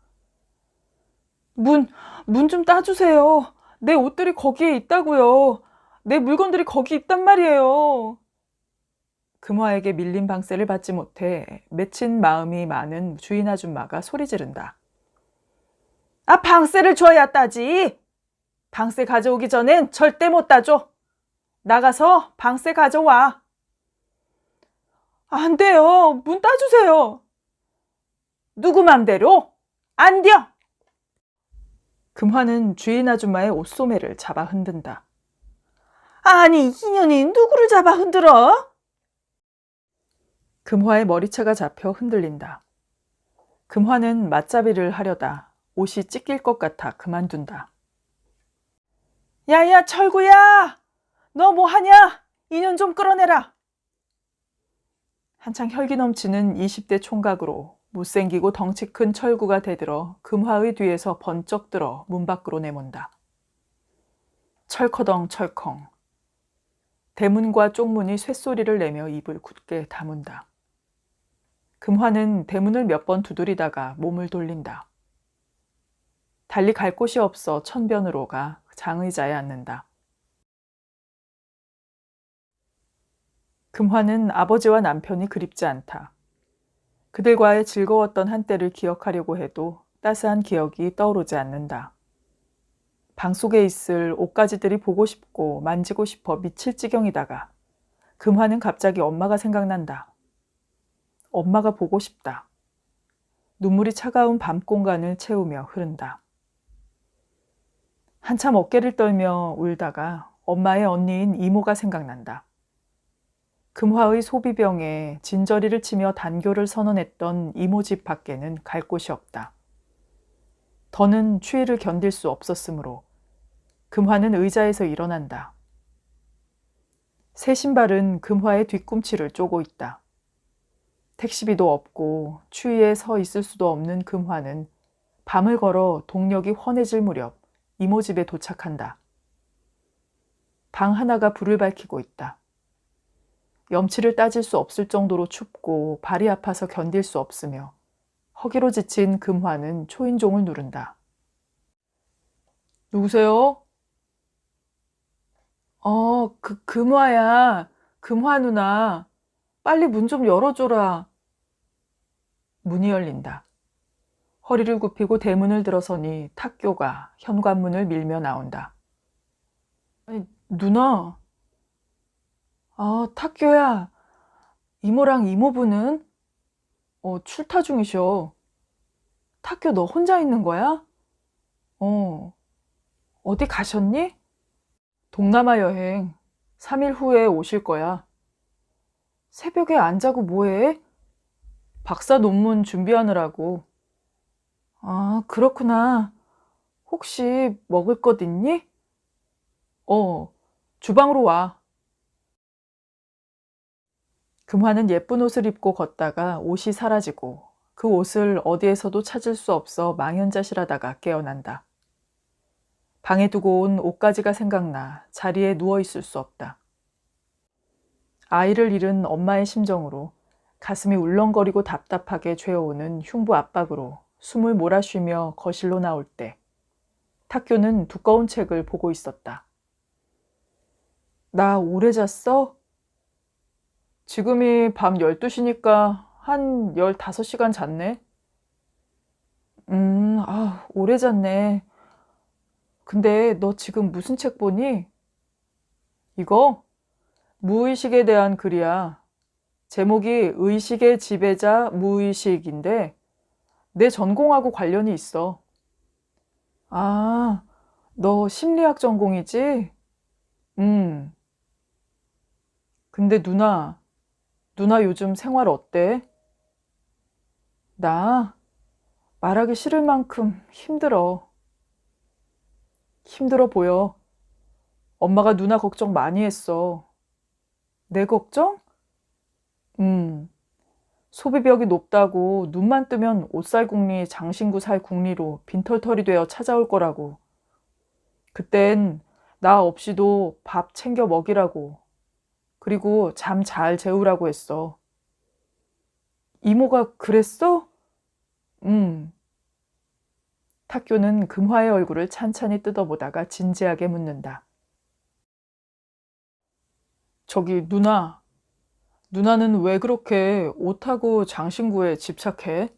문 좀 따주세요. 내 옷들이 거기에 있다고요. 내 물건들이 거기 있단 말이에요. 금화에게 밀린 방세를 받지 못해 맺힌 마음이 많은 주인 아줌마가 소리 지른다. 아, 방세를 줘야 따지. 방세 가져오기 전엔 절대 못 따줘. 나가서 방세 가져와. 안 돼요. 문 따주세요. 누구 맘대로? 안 돼. 금화는 주인 아줌마의 옷소매를 잡아 흔든다. 아니, 이년이 누구를 잡아 흔들어? 금화의 머리채가 잡혀 흔들린다. 금화는 맞잡이를 하려다 옷이 찢길 것 같아 그만둔다. 야야, 철구야! 너 뭐하냐? 이년 좀 끌어내라. 한창 혈기 넘치는 20대 총각으로 못생기고 덩치 큰 철구가 대들어 금화의 뒤에서 번쩍 들어 문 밖으로 내몬다. 철커덩 철컹. 대문과 쪽문이 쇳소리를 내며 입을 굳게 다문다. 금화는 대문을 몇 번 두드리다가 몸을 돌린다. 달리 갈 곳이 없어 천변으로 가 장의자에 앉는다. 금화는 아버지와 남편이 그립지 않다. 그들과의 즐거웠던 한때를 기억하려고 해도 따스한 기억이 떠오르지 않는다. 방 속에 있을 옷가지들이 보고 싶고 만지고 싶어 미칠 지경이다가 금화는 갑자기 엄마가 생각난다. 엄마가 보고 싶다. 눈물이 차가운 밤 공간을 채우며 흐른다. 한참 어깨를 떨며 울다가 엄마의 언니인 이모가 생각난다. 금화의 소비병에 진저리를 치며 단교를 선언했던 이모 집 밖에는 갈 곳이 없다. 더는 추위를 견딜 수 없었으므로 금화는 의자에서 일어난다. 새 신발은 금화의 뒤꿈치를 쪼고 있다. 택시비도 없고 추위에 서 있을 수도 없는 금화는 밤을 걸어 동력이 환해질 무렵 이모 집에 도착한다. 방 하나가 불을 밝히고 있다. 염치를 따질 수 없을 정도로 춥고 발이 아파서 견딜 수 없으며 허기로 지친 금화는 초인종을 누른다. 누구세요? 금화야. 금화 누나. 빨리 문 좀 열어줘라. 문이 열린다. 허리를 굽히고 대문을 들어서니 탁교가 현관문을 밀며 나온다. 아니, 누나. 아, 탁교야. 이모랑 이모부는? 출타 중이셔. 탁교 너 혼자 있는 거야? 어디 가셨니? 동남아 여행. 3일 후에 오실 거야. 새벽에 안 자고 뭐해? 박사 논문 준비하느라고. 아, 그렇구나. 혹시 먹을 것 있니? 주방으로 와. 금화는 예쁜 옷을 입고 걷다가 옷이 사라지고 그 옷을 어디에서도 찾을 수 없어 망연자실하다가 깨어난다. 방에 두고 온 옷가지가 생각나 자리에 누워 있을 수 없다. 아이를 잃은 엄마의 심정으로 가슴이 울렁거리고 답답하게 죄어오는 흉부 압박으로 숨을 몰아쉬며 거실로 나올 때 탁교는 두꺼운 책을 보고 있었다. 나 오래 잤어? 지금이 밤 12시니까 한 15시간 잤네. 오래 잤네. 근데 너 지금 무슨 책 보니? 이거? 무의식에 대한 글이야. 제목이 의식의 지배자 무의식인데 내 전공하고 관련이 있어. 아, 너 심리학 전공이지? 음. 근데 누나 요즘 생활 어때? 나 말하기 싫을 만큼 힘들어. 힘들어 보여. 엄마가 누나 걱정 많이 했어. 내 걱정? 음. 소비벽이 높다고 눈만 뜨면 옷살궁리, 장신구 살 궁리로 빈털털이 되어 찾아올 거라고. 그땐 나 없이도 밥 챙겨 먹이라고. 그리고 잠 잘 재우라고 했어. 이모가 그랬어? 음. 탁교는 금화의 얼굴을 찬찬히 뜯어보다가 진지하게 묻는다. 저기 누나는 왜 그렇게 옷하고 장신구에 집착해?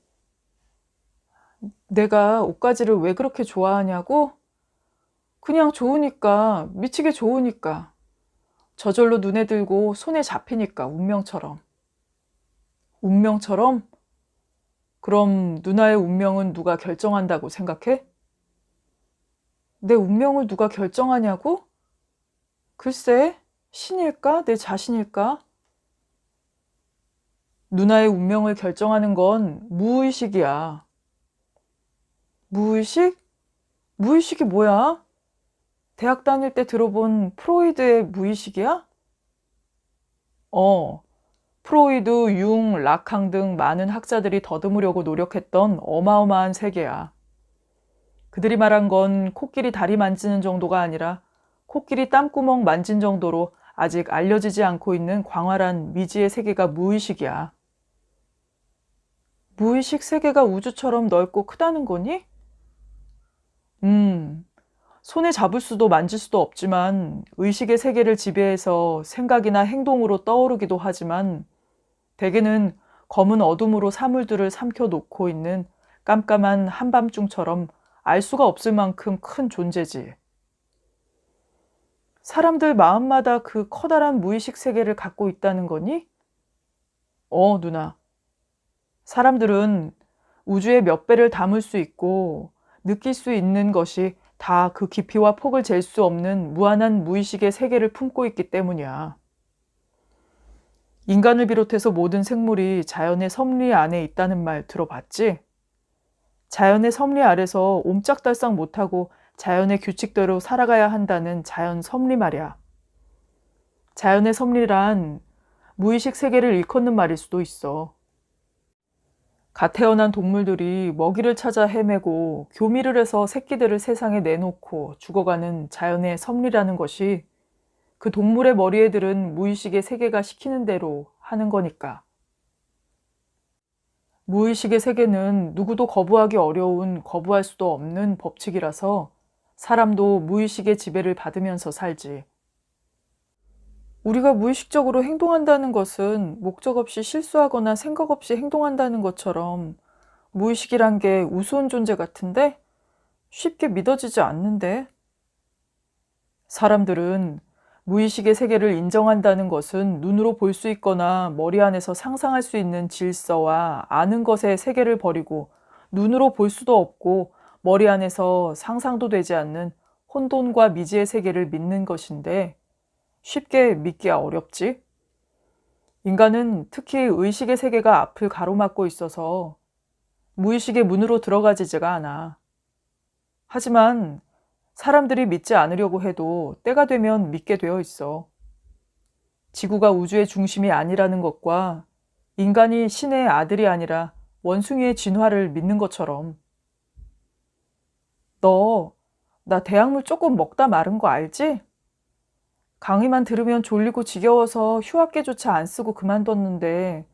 내가 옷가지를 왜 그렇게 좋아하냐고? 그냥 좋으니까, 미치게 좋으니까. 저절로 눈에 들고 손에 잡히니까, 운명처럼. 운명처럼? 그럼 누나의 운명은 누가 결정한다고 생각해? 내 운명을 누가 결정하냐고? 글쎄, 신일까? 내 자신일까? 누나의 운명을 결정하는 건 무의식이야. 무의식? 무의식이 뭐야? 대학 다닐 때 들어본 프로이드의 무의식이야? 프로이드, 융, 라캉 등 많은 학자들이 더듬으려고 노력했던 어마어마한 세계야. 그들이 말한 건 코끼리 다리 만지는 정도가 아니라 코끼리 땀구멍 만진 정도로 아직 알려지지 않고 있는 광활한 미지의 세계가 무의식이야. 무의식 세계가 우주처럼 넓고 크다는 거니? 손에 잡을 수도 만질 수도 없지만 의식의 세계를 지배해서 생각이나 행동으로 떠오르기도 하지만 대개는 검은 어둠으로 사물들을 삼켜놓고 있는 깜깜한 한밤중처럼 알 수가 없을 만큼 큰 존재지. 사람들 마음마다 그 커다란 무의식 세계를 갖고 있다는 거니? 누나. 사람들은 우주의 몇 배를 담을 수 있고 느낄 수 있는 것이 다 그 깊이와 폭을 잴 수 없는 무한한 무의식의 세계를 품고 있기 때문이야. 인간을 비롯해서 모든 생물이 자연의 섭리 안에 있다는 말 들어봤지? 자연의 섭리 아래서 옴짝달싹 못하고 자연의 규칙대로 살아가야 한다는 자연 섭리 말이야. 자연의 섭리란 무의식 세계를 일컫는 말일 수도 있어. 갓 태어난 동물들이 먹이를 찾아 헤매고 교미를 해서 새끼들을 세상에 내놓고 죽어가는 자연의 섭리라는 것이 그 동물의 머리에 들은 무의식의 세계가 시키는 대로 하는 거니까. 무의식의 세계는 누구도 거부하기 어려운, 거부할 수도 없는 법칙이라서 사람도 무의식의 지배를 받으면서 살지. 우리가 무의식적으로 행동한다는 것은 목적 없이 실수하거나 생각 없이 행동한다는 것처럼 무의식이란 게 우스운 존재 같은데 쉽게 믿어지지 않는데. 사람들은 무의식의 세계를 인정한다는 것은 눈으로 볼 수 있거나 머리 안에서 상상할 수 있는 질서와 아는 것의 세계를 버리고 눈으로 볼 수도 없고 머리 안에서 상상도 되지 않는 혼돈과 미지의 세계를 믿는 것인데 쉽게 믿기가 어렵지? 인간은 특히 의식의 세계가 앞을 가로막고 있어서 무의식의 문으로 들어가지가 않아. 하지만 사람들이 믿지 않으려고 해도 때가 되면 믿게 되어 있어. 지구가 우주의 중심이 아니라는 것과 인간이 신의 아들이 아니라 원숭이의 진화를 믿는 것처럼. 너, 나 대학물 조금 먹다 마른 거 알지? 강의만 들으면 졸리고 지겨워서 휴학계조차 안 쓰고 그만뒀는데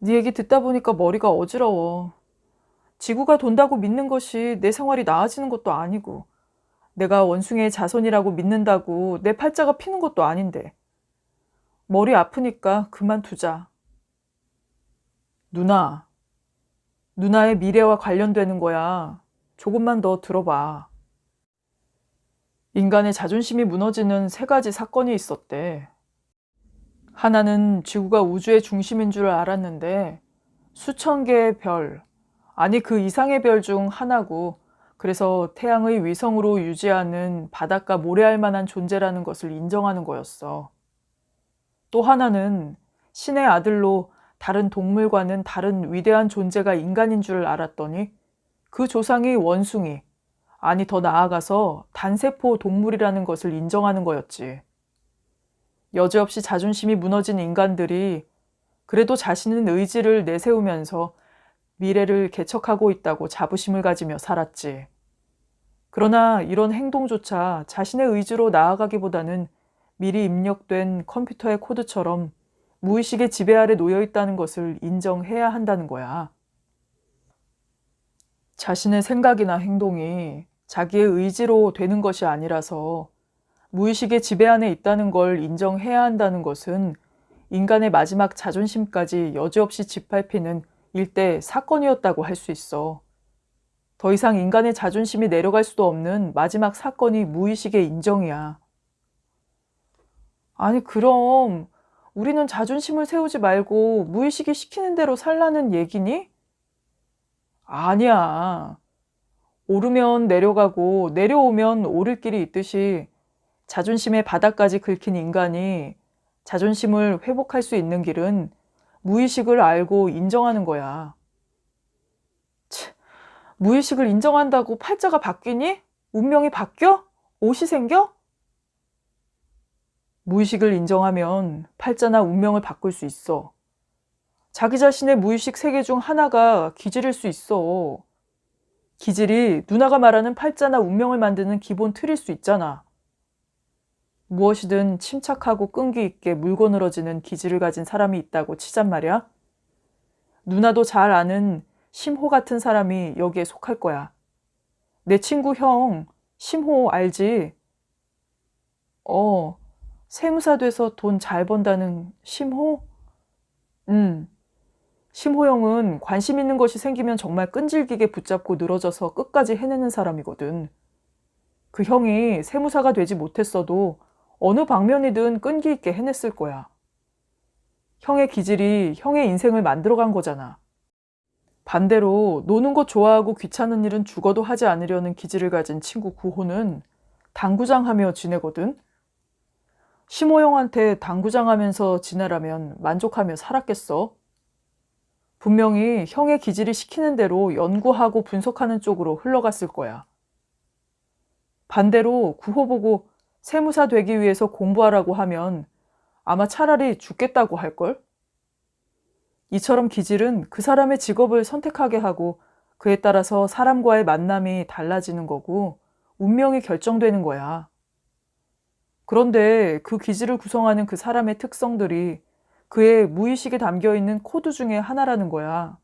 네 얘기 듣다 보니까 머리가 어지러워. 지구가 돈다고 믿는 것이 내 생활이 나아지는 것도 아니고 내가 원숭이의 자손이라고 믿는다고 내 팔자가 피는 것도 아닌데 머리 아프니까 그만두자. 누나의 미래와 관련되는 거야. 조금만 더 들어봐. 인간의 자존심이 무너지는 3가지 사건이 있었대. 하나는 지구가 우주의 중심인 줄 알았는데 수천 개의 별, 아니 그 이상의 별 중 하나고 그래서 태양의 위성으로 유지하는 바닷가 모래알 만한 존재라는 것을 인정하는 거였어. 또 하나는 신의 아들로 다른 동물과는 다른 위대한 존재가 인간인 줄 알았더니 그 조상이 원숭이, 아니 더 나아가서 단세포 동물이라는 것을 인정하는 거였지. 여지없이 자존심이 무너진 인간들이 그래도 자신은 의지를 내세우면서 미래를 개척하고 있다고 자부심을 가지며 살았지. 그러나 이런 행동조차 자신의 의지로 나아가기보다는 미리 입력된 컴퓨터의 코드처럼 무의식의 지배 아래 놓여 있다는 것을 인정해야 한다는 거야. 자신의 생각이나 행동이 자기의 의지로 되는 것이 아니라서 무의식의 지배 안에 있다는 걸 인정해야 한다는 것은 인간의 마지막 자존심까지 여지없이 짓밟히는 일대 사건이었다고 할 수 있어. 더 이상 인간의 자존심이 내려갈 수도 없는 마지막 사건이 무의식의 인정이야. 아니 그럼 우리는 자존심을 세우지 말고 무의식이 시키는 대로 살라는 얘기니? 아니야. 오르면 내려가고 내려오면 오를 길이 있듯이 자존심의 바닥까지 긁힌 인간이 자존심을 회복할 수 있는 길은 무의식을 알고 인정하는 거야. 무의식을 인정한다고 팔자가 바뀌니? 운명이 바뀌어? 옷이 생겨? 무의식을 인정하면 팔자나 운명을 바꿀 수 있어. 자기 자신의 무의식 세계 중 하나가 기질일 수 있어. 기질이 누나가 말하는 팔자나 운명을 만드는 기본 틀일 수 있잖아. 무엇이든 침착하고 끈기 있게 물고 늘어지는 기질을 가진 사람이 있다고 치잔 말이야. 누나도 잘 아는 심호 같은 사람이 여기에 속할 거야. 내 친구 형 심호 알지? 세무사 돼서 돈 잘 번다는 심호? 심호 형은 관심 있는 것이 생기면 정말 끈질기게 붙잡고 늘어져서 끝까지 해내는 사람이거든. 그 형이 세무사가 되지 못했어도 어느 방면이든 끈기 있게 해냈을 거야. 형의 기질이 형의 인생을 만들어간 거잖아. 반대로 노는 거 좋아하고 귀찮은 일은 죽어도 하지 않으려는 기질을 가진 친구 구호는 당구장 하며 지내거든. 심호 형한테 당구장 하면서 지내라면 만족하며 살았겠어. 분명히 형의 기질이 시키는 대로 연구하고 분석하는 쪽으로 흘러갔을 거야. 반대로 구호 보고 세무사 되기 위해서 공부하라고 하면 아마 차라리 죽겠다고 할걸? 이처럼 기질은 그 사람의 직업을 선택하게 하고 그에 따라서 사람과의 만남이 달라지는 거고 운명이 결정되는 거야. 그런데 그 기질을 구성하는 그 사람의 특성들이 그의 무의식에 담겨있는 코드 중에 하나라는 거야.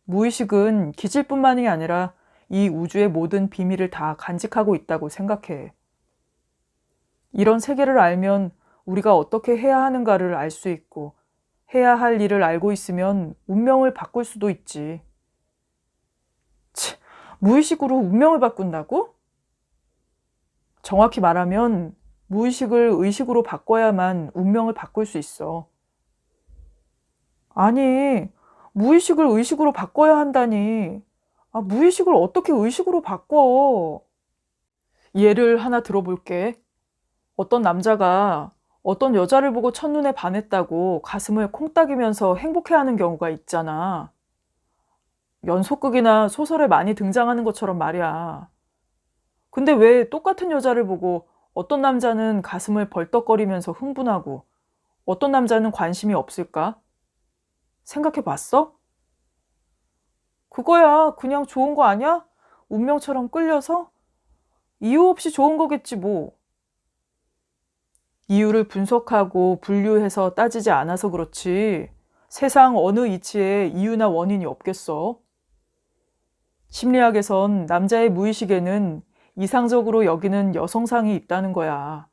무의식은 기질뿐만이 아니라 이 우주의 모든 비밀을 다 간직하고 있다고 생각해. 이런 세계를 알면 우리가 어떻게 해야 하는가를 알 수 있고 해야 할 일을 알고 있으면 운명을 바꿀 수도 있지. 치, 무의식으로 운명을 바꾼다고? 정확히 말하면 무의식을 의식으로 바꿔야만 운명을 바꿀 수 있어. 아니, 무의식을 의식으로 바꿔야 한다니. 무의식을 어떻게 의식으로 바꿔? 예를 하나 들어볼게. 어떤 남자가 어떤 여자를 보고 첫눈에 반했다고 가슴을 콩닥이면서 행복해하는 경우가 있잖아. 연속극이나 소설에 많이 등장하는 것처럼 말이야. 근데 왜 똑같은 여자를 보고 어떤 남자는 가슴을 벌떡거리면서 흥분하고 어떤 남자는 관심이 없을까? 생각해 봤어? 그거야 그냥 좋은 거 아니야? 운명처럼 끌려서? 이유 없이 좋은 거겠지 뭐. 이유를 분석하고 분류해서 따지지 않아서 그렇지. 세상 어느 이치에 이유나 원인이 없겠어. 심리학에선 남자의 무의식에는 이상적으로 여기는 여성상이 있다는 거야.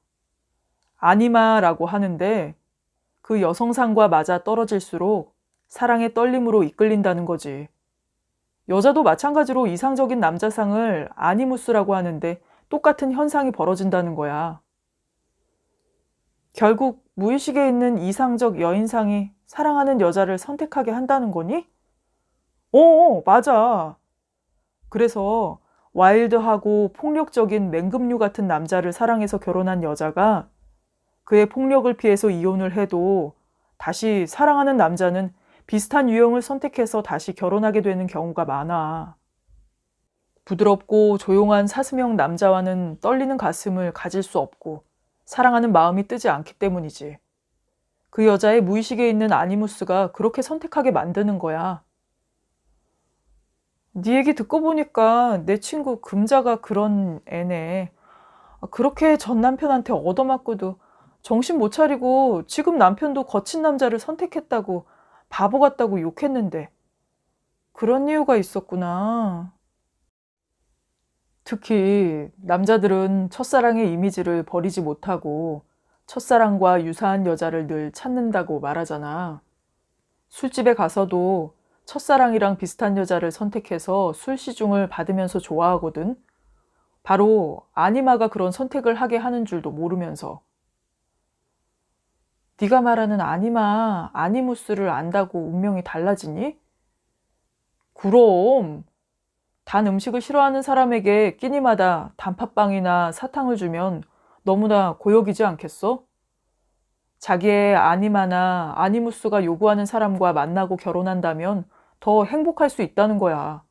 아니마라고 하는데 그 여성상과 맞아 떨어질수록 사랑의 떨림으로 이끌린다는 거지. 여자도 마찬가지로 이상적인 남자상을 아니무스라고 하는데 똑같은 현상이 벌어진다는 거야. 결국 무의식에 있는 이상적 여인상이 사랑하는 여자를 선택하게 한다는 거니? 맞아. 그래서 와일드하고 폭력적인 맹금류 같은 남자를 사랑해서 결혼한 여자가 그의 폭력을 피해서 이혼을 해도 다시 사랑하는 남자는 비슷한 유형을 선택해서 다시 결혼하게 되는 경우가 많아. 부드럽고 조용한 사슴형 남자와는 떨리는 가슴을 가질 수 없고 사랑하는 마음이 뜨지 않기 때문이지. 그 여자의 무의식에 있는 아니무스가 그렇게 선택하게 만드는 거야. 네 얘기 듣고 보니까 내 친구 금자가 그런 애네. 그렇게 전 남편한테 얻어맞고도 정신 못 차리고 지금 남편도 거친 남자를 선택했다고 바보 같다고 욕했는데 그런 이유가 있었구나. 특히 남자들은 첫사랑의 이미지를 버리지 못하고 첫사랑과 유사한 여자를 늘 찾는다고 말하잖아. 술집에 가서도 첫사랑이랑 비슷한 여자를 선택해서 술 시중을 받으면서 좋아하거든. 바로 아니마가 그런 선택을 하게 하는 줄도 모르면서. 네가 말하는 아니마, 아니무스를 안다고 운명이 달라지니? 그럼 단 음식을 싫어하는 사람에게 끼니마다 단팥빵이나 사탕을 주면 너무나 고역이지 않겠어? 자기의 아니마나 아니무스가 요구하는 사람과 만나고 결혼한다면 더 행복할 수 있다는 거야.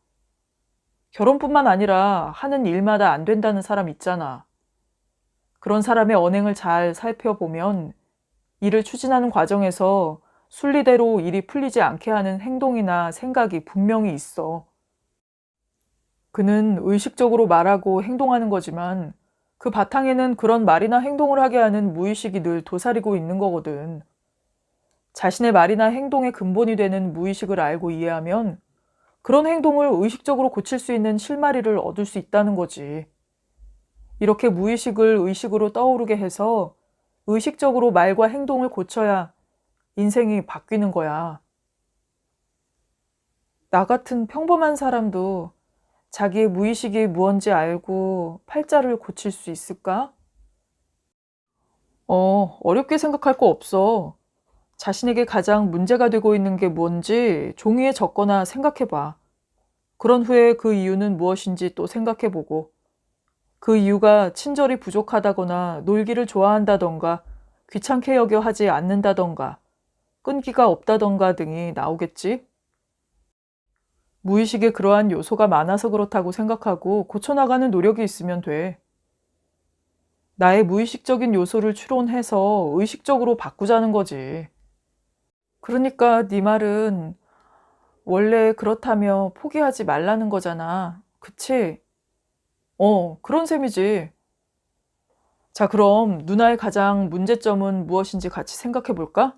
결혼뿐만 아니라 하는 일마다 안 된다는 사람 있잖아. 그런 사람의 언행을 잘 살펴보면 일을 추진하는 과정에서 순리대로 일이 풀리지 않게 하는 행동이나 생각이 분명히 있어. 그는 의식적으로 말하고 행동하는 거지만 그 바탕에는 그런 말이나 행동을 하게 하는 무의식이 늘 도사리고 있는 거거든. 자신의 말이나 행동의 근본이 되는 무의식을 알고 이해하면 그런 행동을 의식적으로 고칠 수 있는 실마리를 얻을 수 있다는 거지. 이렇게 무의식을 의식으로 떠오르게 해서 의식적으로 말과 행동을 고쳐야 인생이 바뀌는 거야. 나 같은 평범한 사람도 자기의 무의식이 무언지 알고 팔자를 고칠 수 있을까? 어렵게 생각할 거 없어. 자신에게 가장 문제가 되고 있는 게 뭔지 종이에 적거나 생각해봐. 그런 후에 그 이유는 무엇인지 또 생각해보고, 그 이유가 친절이 부족하다거나 놀기를 좋아한다던가 귀찮게 여겨 하지 않는다던가 끈기가 없다던가 등이 나오겠지? 무의식에 그러한 요소가 많아서 그렇다고 생각하고 고쳐나가는 노력이 있으면 돼. 나의 무의식적인 요소를 추론해서 의식적으로 바꾸자는 거지. 그러니까 네 말은 원래 그렇다며 포기하지 말라는 거잖아. 그치? 그런 셈이지. 자, 그럼 누나의 가장 문제점은 무엇인지 같이 생각해 볼까?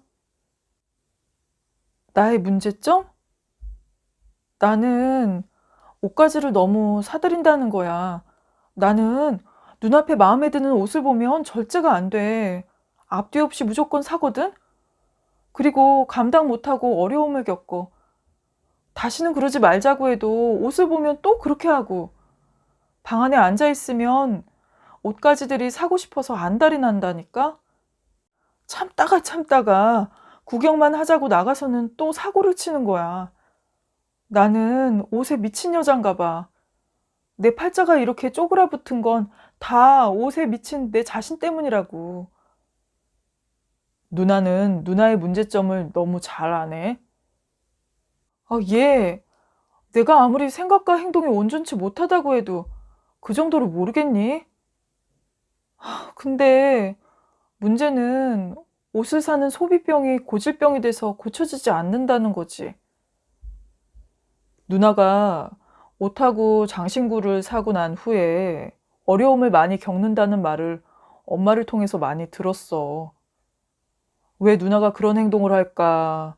나의 문제점? 나는 옷가지를 너무 사들인다는 거야. 나는 눈앞에 마음에 드는 옷을 보면 절제가 안 돼. 앞뒤 없이 무조건 사거든? 그리고 감당 못하고 어려움을 겪어. 다시는 그러지 말자고 해도 옷을 보면 또 그렇게 하고, 방 안에 앉아 있으면 옷가지들이 사고 싶어서 안달이 난다니까? 참다가 구경만 하자고 나가서는 또 사고를 치는 거야. 나는 옷에 미친 여잔가 봐. 내 팔자가 이렇게 쪼그라붙은 건 다 옷에 미친 내 자신 때문이라고. 누나는 누나의 문제점을 너무 잘 아네. 얘, 내가 아무리 생각과 행동이 온전치 못하다고 해도 그 정도로 모르겠니? 근데 문제는 옷을 사는 소비병이 고질병이 돼서 고쳐지지 않는다는 거지. 누나가 옷하고 장신구를 사고 난 후에 어려움을 많이 겪는다는 말을 엄마를 통해서 많이 들었어. 왜 누나가 그런 행동을 할까?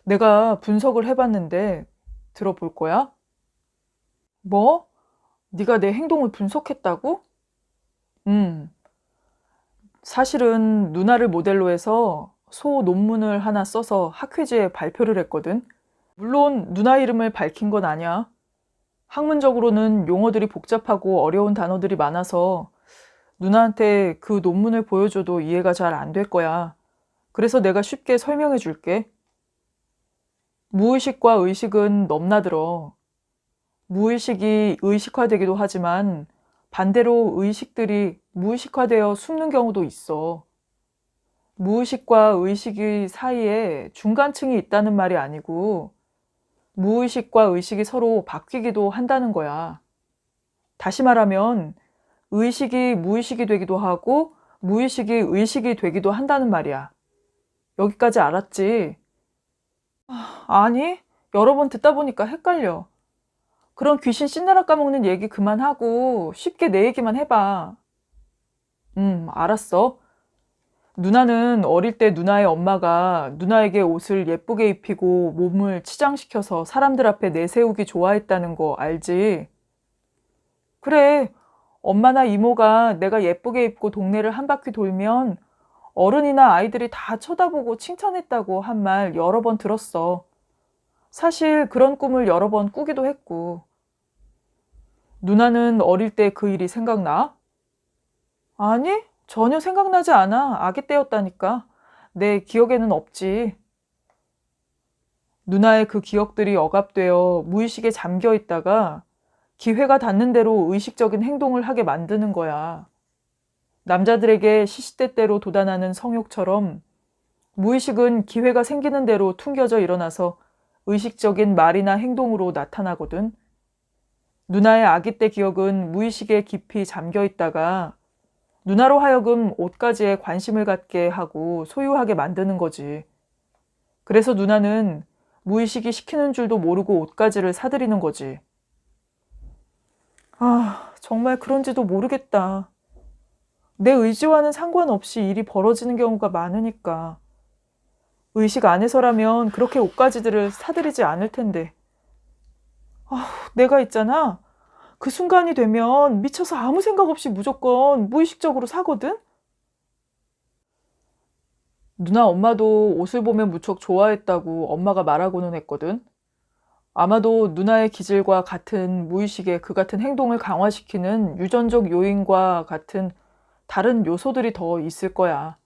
내가 분석을 해봤는데 들어볼 거야? 뭐? 네가 내 행동을 분석했다고? 음, 사실은 누나를 모델로 해서 논문을 하나 써서 학회지에 발표를 했거든. 물론 누나 이름을 밝힌 건 아니야. 학문적으로는 용어들이 복잡하고 어려운 단어들이 많아서 누나한테 그 논문을 보여줘도 이해가 잘 안 될 거야. 그래서 내가 쉽게 설명해 줄게. 무의식과 의식은 넘나들어. 무의식이 의식화되기도 하지만 반대로 의식들이 무의식화되어 숨는 경우도 있어. 무의식과 의식이 사이에 중간층이 있다는 말이 아니고 무의식과 의식이 서로 바뀌기도 한다는 거야. 다시 말하면 의식이 무의식이 되기도 하고 무의식이 의식이 되기도 한다는 말이야. 여기까지 알았지? 아니, 여러 번 듣다 보니까 헷갈려. 그런 귀신 씻느라 까먹는 얘기 그만하고 쉽게 내 얘기만 해봐. 알았어. 누나는 어릴 때 누나의 엄마가 누나에게 옷을 예쁘게 입히고 몸을 치장시켜서 사람들 앞에 내세우기 좋아했다는 거 알지? 그래, 엄마나 이모가 내가 예쁘게 입고 동네를 한 바퀴 돌면 어른이나 아이들이 다 쳐다보고 칭찬했다고 한 말 여러 번 들었어. 사실 그런 꿈을 여러 번 꾸기도 했고. 누나는 어릴 때 그 일이 생각나? 아니, 전혀 생각나지 않아. 아기 때였다니까. 내 기억에는 없지. 누나의 그 기억들이 억압되어 무의식에 잠겨 있다가 기회가 닿는 대로 의식적인 행동을 하게 만드는 거야. 남자들에게 시시때때로 돋아나는 성욕처럼 무의식은 기회가 생기는 대로 퉁겨져 일어나서 의식적인 말이나 행동으로 나타나거든. 누나의 아기 때 기억은 무의식에 깊이 잠겨 있다가 누나로 하여금 옷가지에 관심을 갖게 하고 소유하게 만드는 거지. 그래서 누나는 무의식이 시키는 줄도 모르고 옷가지를 사들이는 거지. 정말 그런지도 모르겠다. 내 의지와는 상관없이 일이 벌어지는 경우가 많으니까. 의식 안에서라면 그렇게 옷가지들을 사들이지 않을 텐데. 내가 있잖아. 그 순간이 되면 미쳐서 아무 생각 없이 무조건 무의식적으로 사거든? 누나 엄마도 옷을 보면 무척 좋아했다고 엄마가 말하고는 했거든. 아마도 누나의 기질과 같은 무의식의 그 같은 행동을 강화시키는 유전적 요인과 같은 다른 요소들이 더 있을 거야.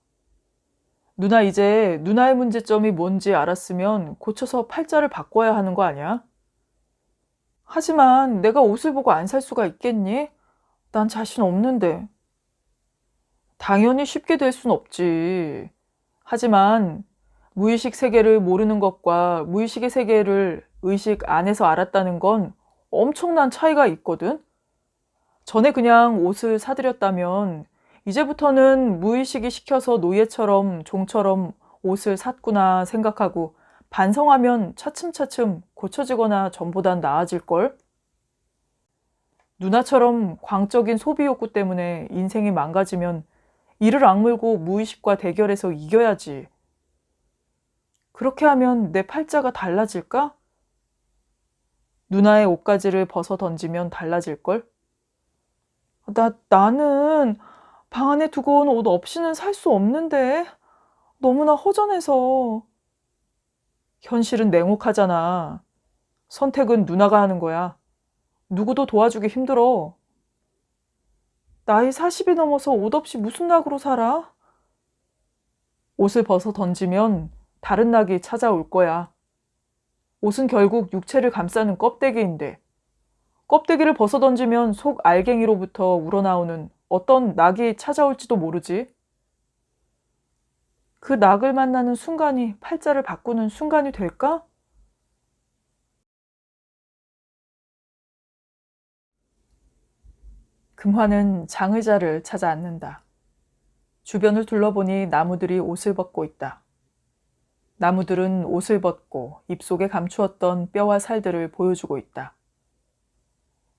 누나 이제 누나의 문제점이 뭔지 알았으면 고쳐서 팔자를 바꿔야 하는 거 아니야? 하지만 내가 옷을 보고 안 살 수가 있겠니? 난 자신 없는데. 당연히 쉽게 될 순 없지. 하지만 무의식 세계를 모르는 것과 무의식의 세계를 의식 안에서 알았다는 건 엄청난 차이가 있거든. 전에 그냥 옷을 사들였다면 이제부터는 무의식이 시켜서 노예처럼 종처럼 옷을 샀구나 생각하고 반성하면 차츰차츰 고쳐지거나 전보단 나아질걸? 누나처럼 광적인 소비 욕구 때문에 인생이 망가지면 이를 악물고 무의식과 대결해서 이겨야지. 그렇게 하면 내 팔자가 달라질까? 누나의 옷가지를 벗어 던지면 달라질걸? 나는 방 안에 두고 온 옷 없이는 살 수 없는데. 너무나 허전해서. 현실은 냉혹하잖아. 선택은 누나가 하는 거야. 누구도 도와주기 힘들어. 나이 40이 넘어서 옷 없이 무슨 낙으로 살아? 옷을 벗어 던지면 다른 낙이 찾아올 거야. 옷은 결국 육체를 감싸는 껍데기인데 껍데기를 벗어 던지면 속 알갱이로부터 우러나오는 어떤 낙이 찾아올지도 모르지. 그 낙을 만나는 순간이 팔자를 바꾸는 순간이 될까? 금화는 장의자를 찾아 앉는다. 주변을 둘러보니 나무들이 옷을 벗고 있다. 나무들은 옷을 벗고 입속에 감추었던 뼈와 살들을 보여주고 있다.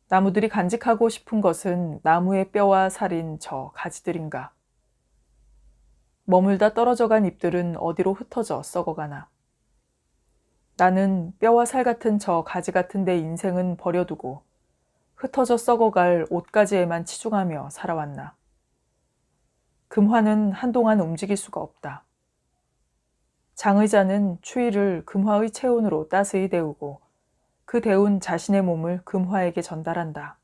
나무들이 간직하고 싶은 것은 나무의 뼈와 살인 저 가지들인가? 머물다 떨어져간 잎들은 어디로 흩어져 썩어가나? 나는 뼈와 살 같은 저 가지 같은 내 인생은 버려두고 흩어져 썩어갈 옷가지에만 치중하며 살아왔나? 금화는 한동안 움직일 수가 없다. 장의자는 추위를 금화의 체온으로 따스히 데우고 그 데운 자신의 몸을 금화에게 전달한다.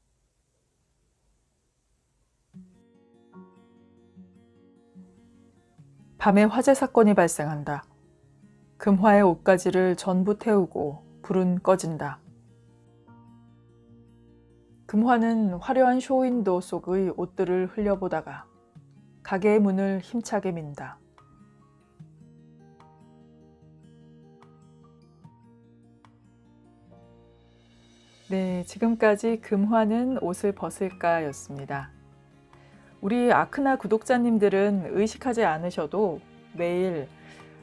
밤에 화재 사건이 발생한다. 금화의 옷가지를 전부 태우고 불은 꺼진다. 금화는 화려한 쇼윈도 속의 옷들을 흘려보다가 가게의 문을 힘차게 민다. 네, 지금까지 금화는 옷을 벗을까 였습니다. 우리 아크나 구독자님들은 의식하지 않으셔도 매일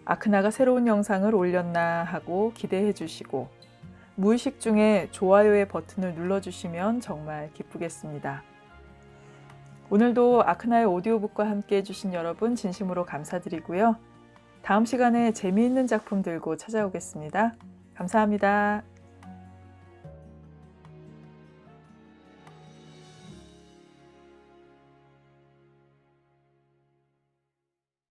아크나가 새로운 영상을 올렸나 하고 기대해 주시고 무의식 중에 좋아요의 버튼을 눌러주시면 정말 기쁘겠습니다. 오늘도 아크나의 오디오북과 함께 해주신 여러분 진심으로 감사드리고요. 다음 시간에 재미있는 작품 들고 찾아오겠습니다. 감사합니다.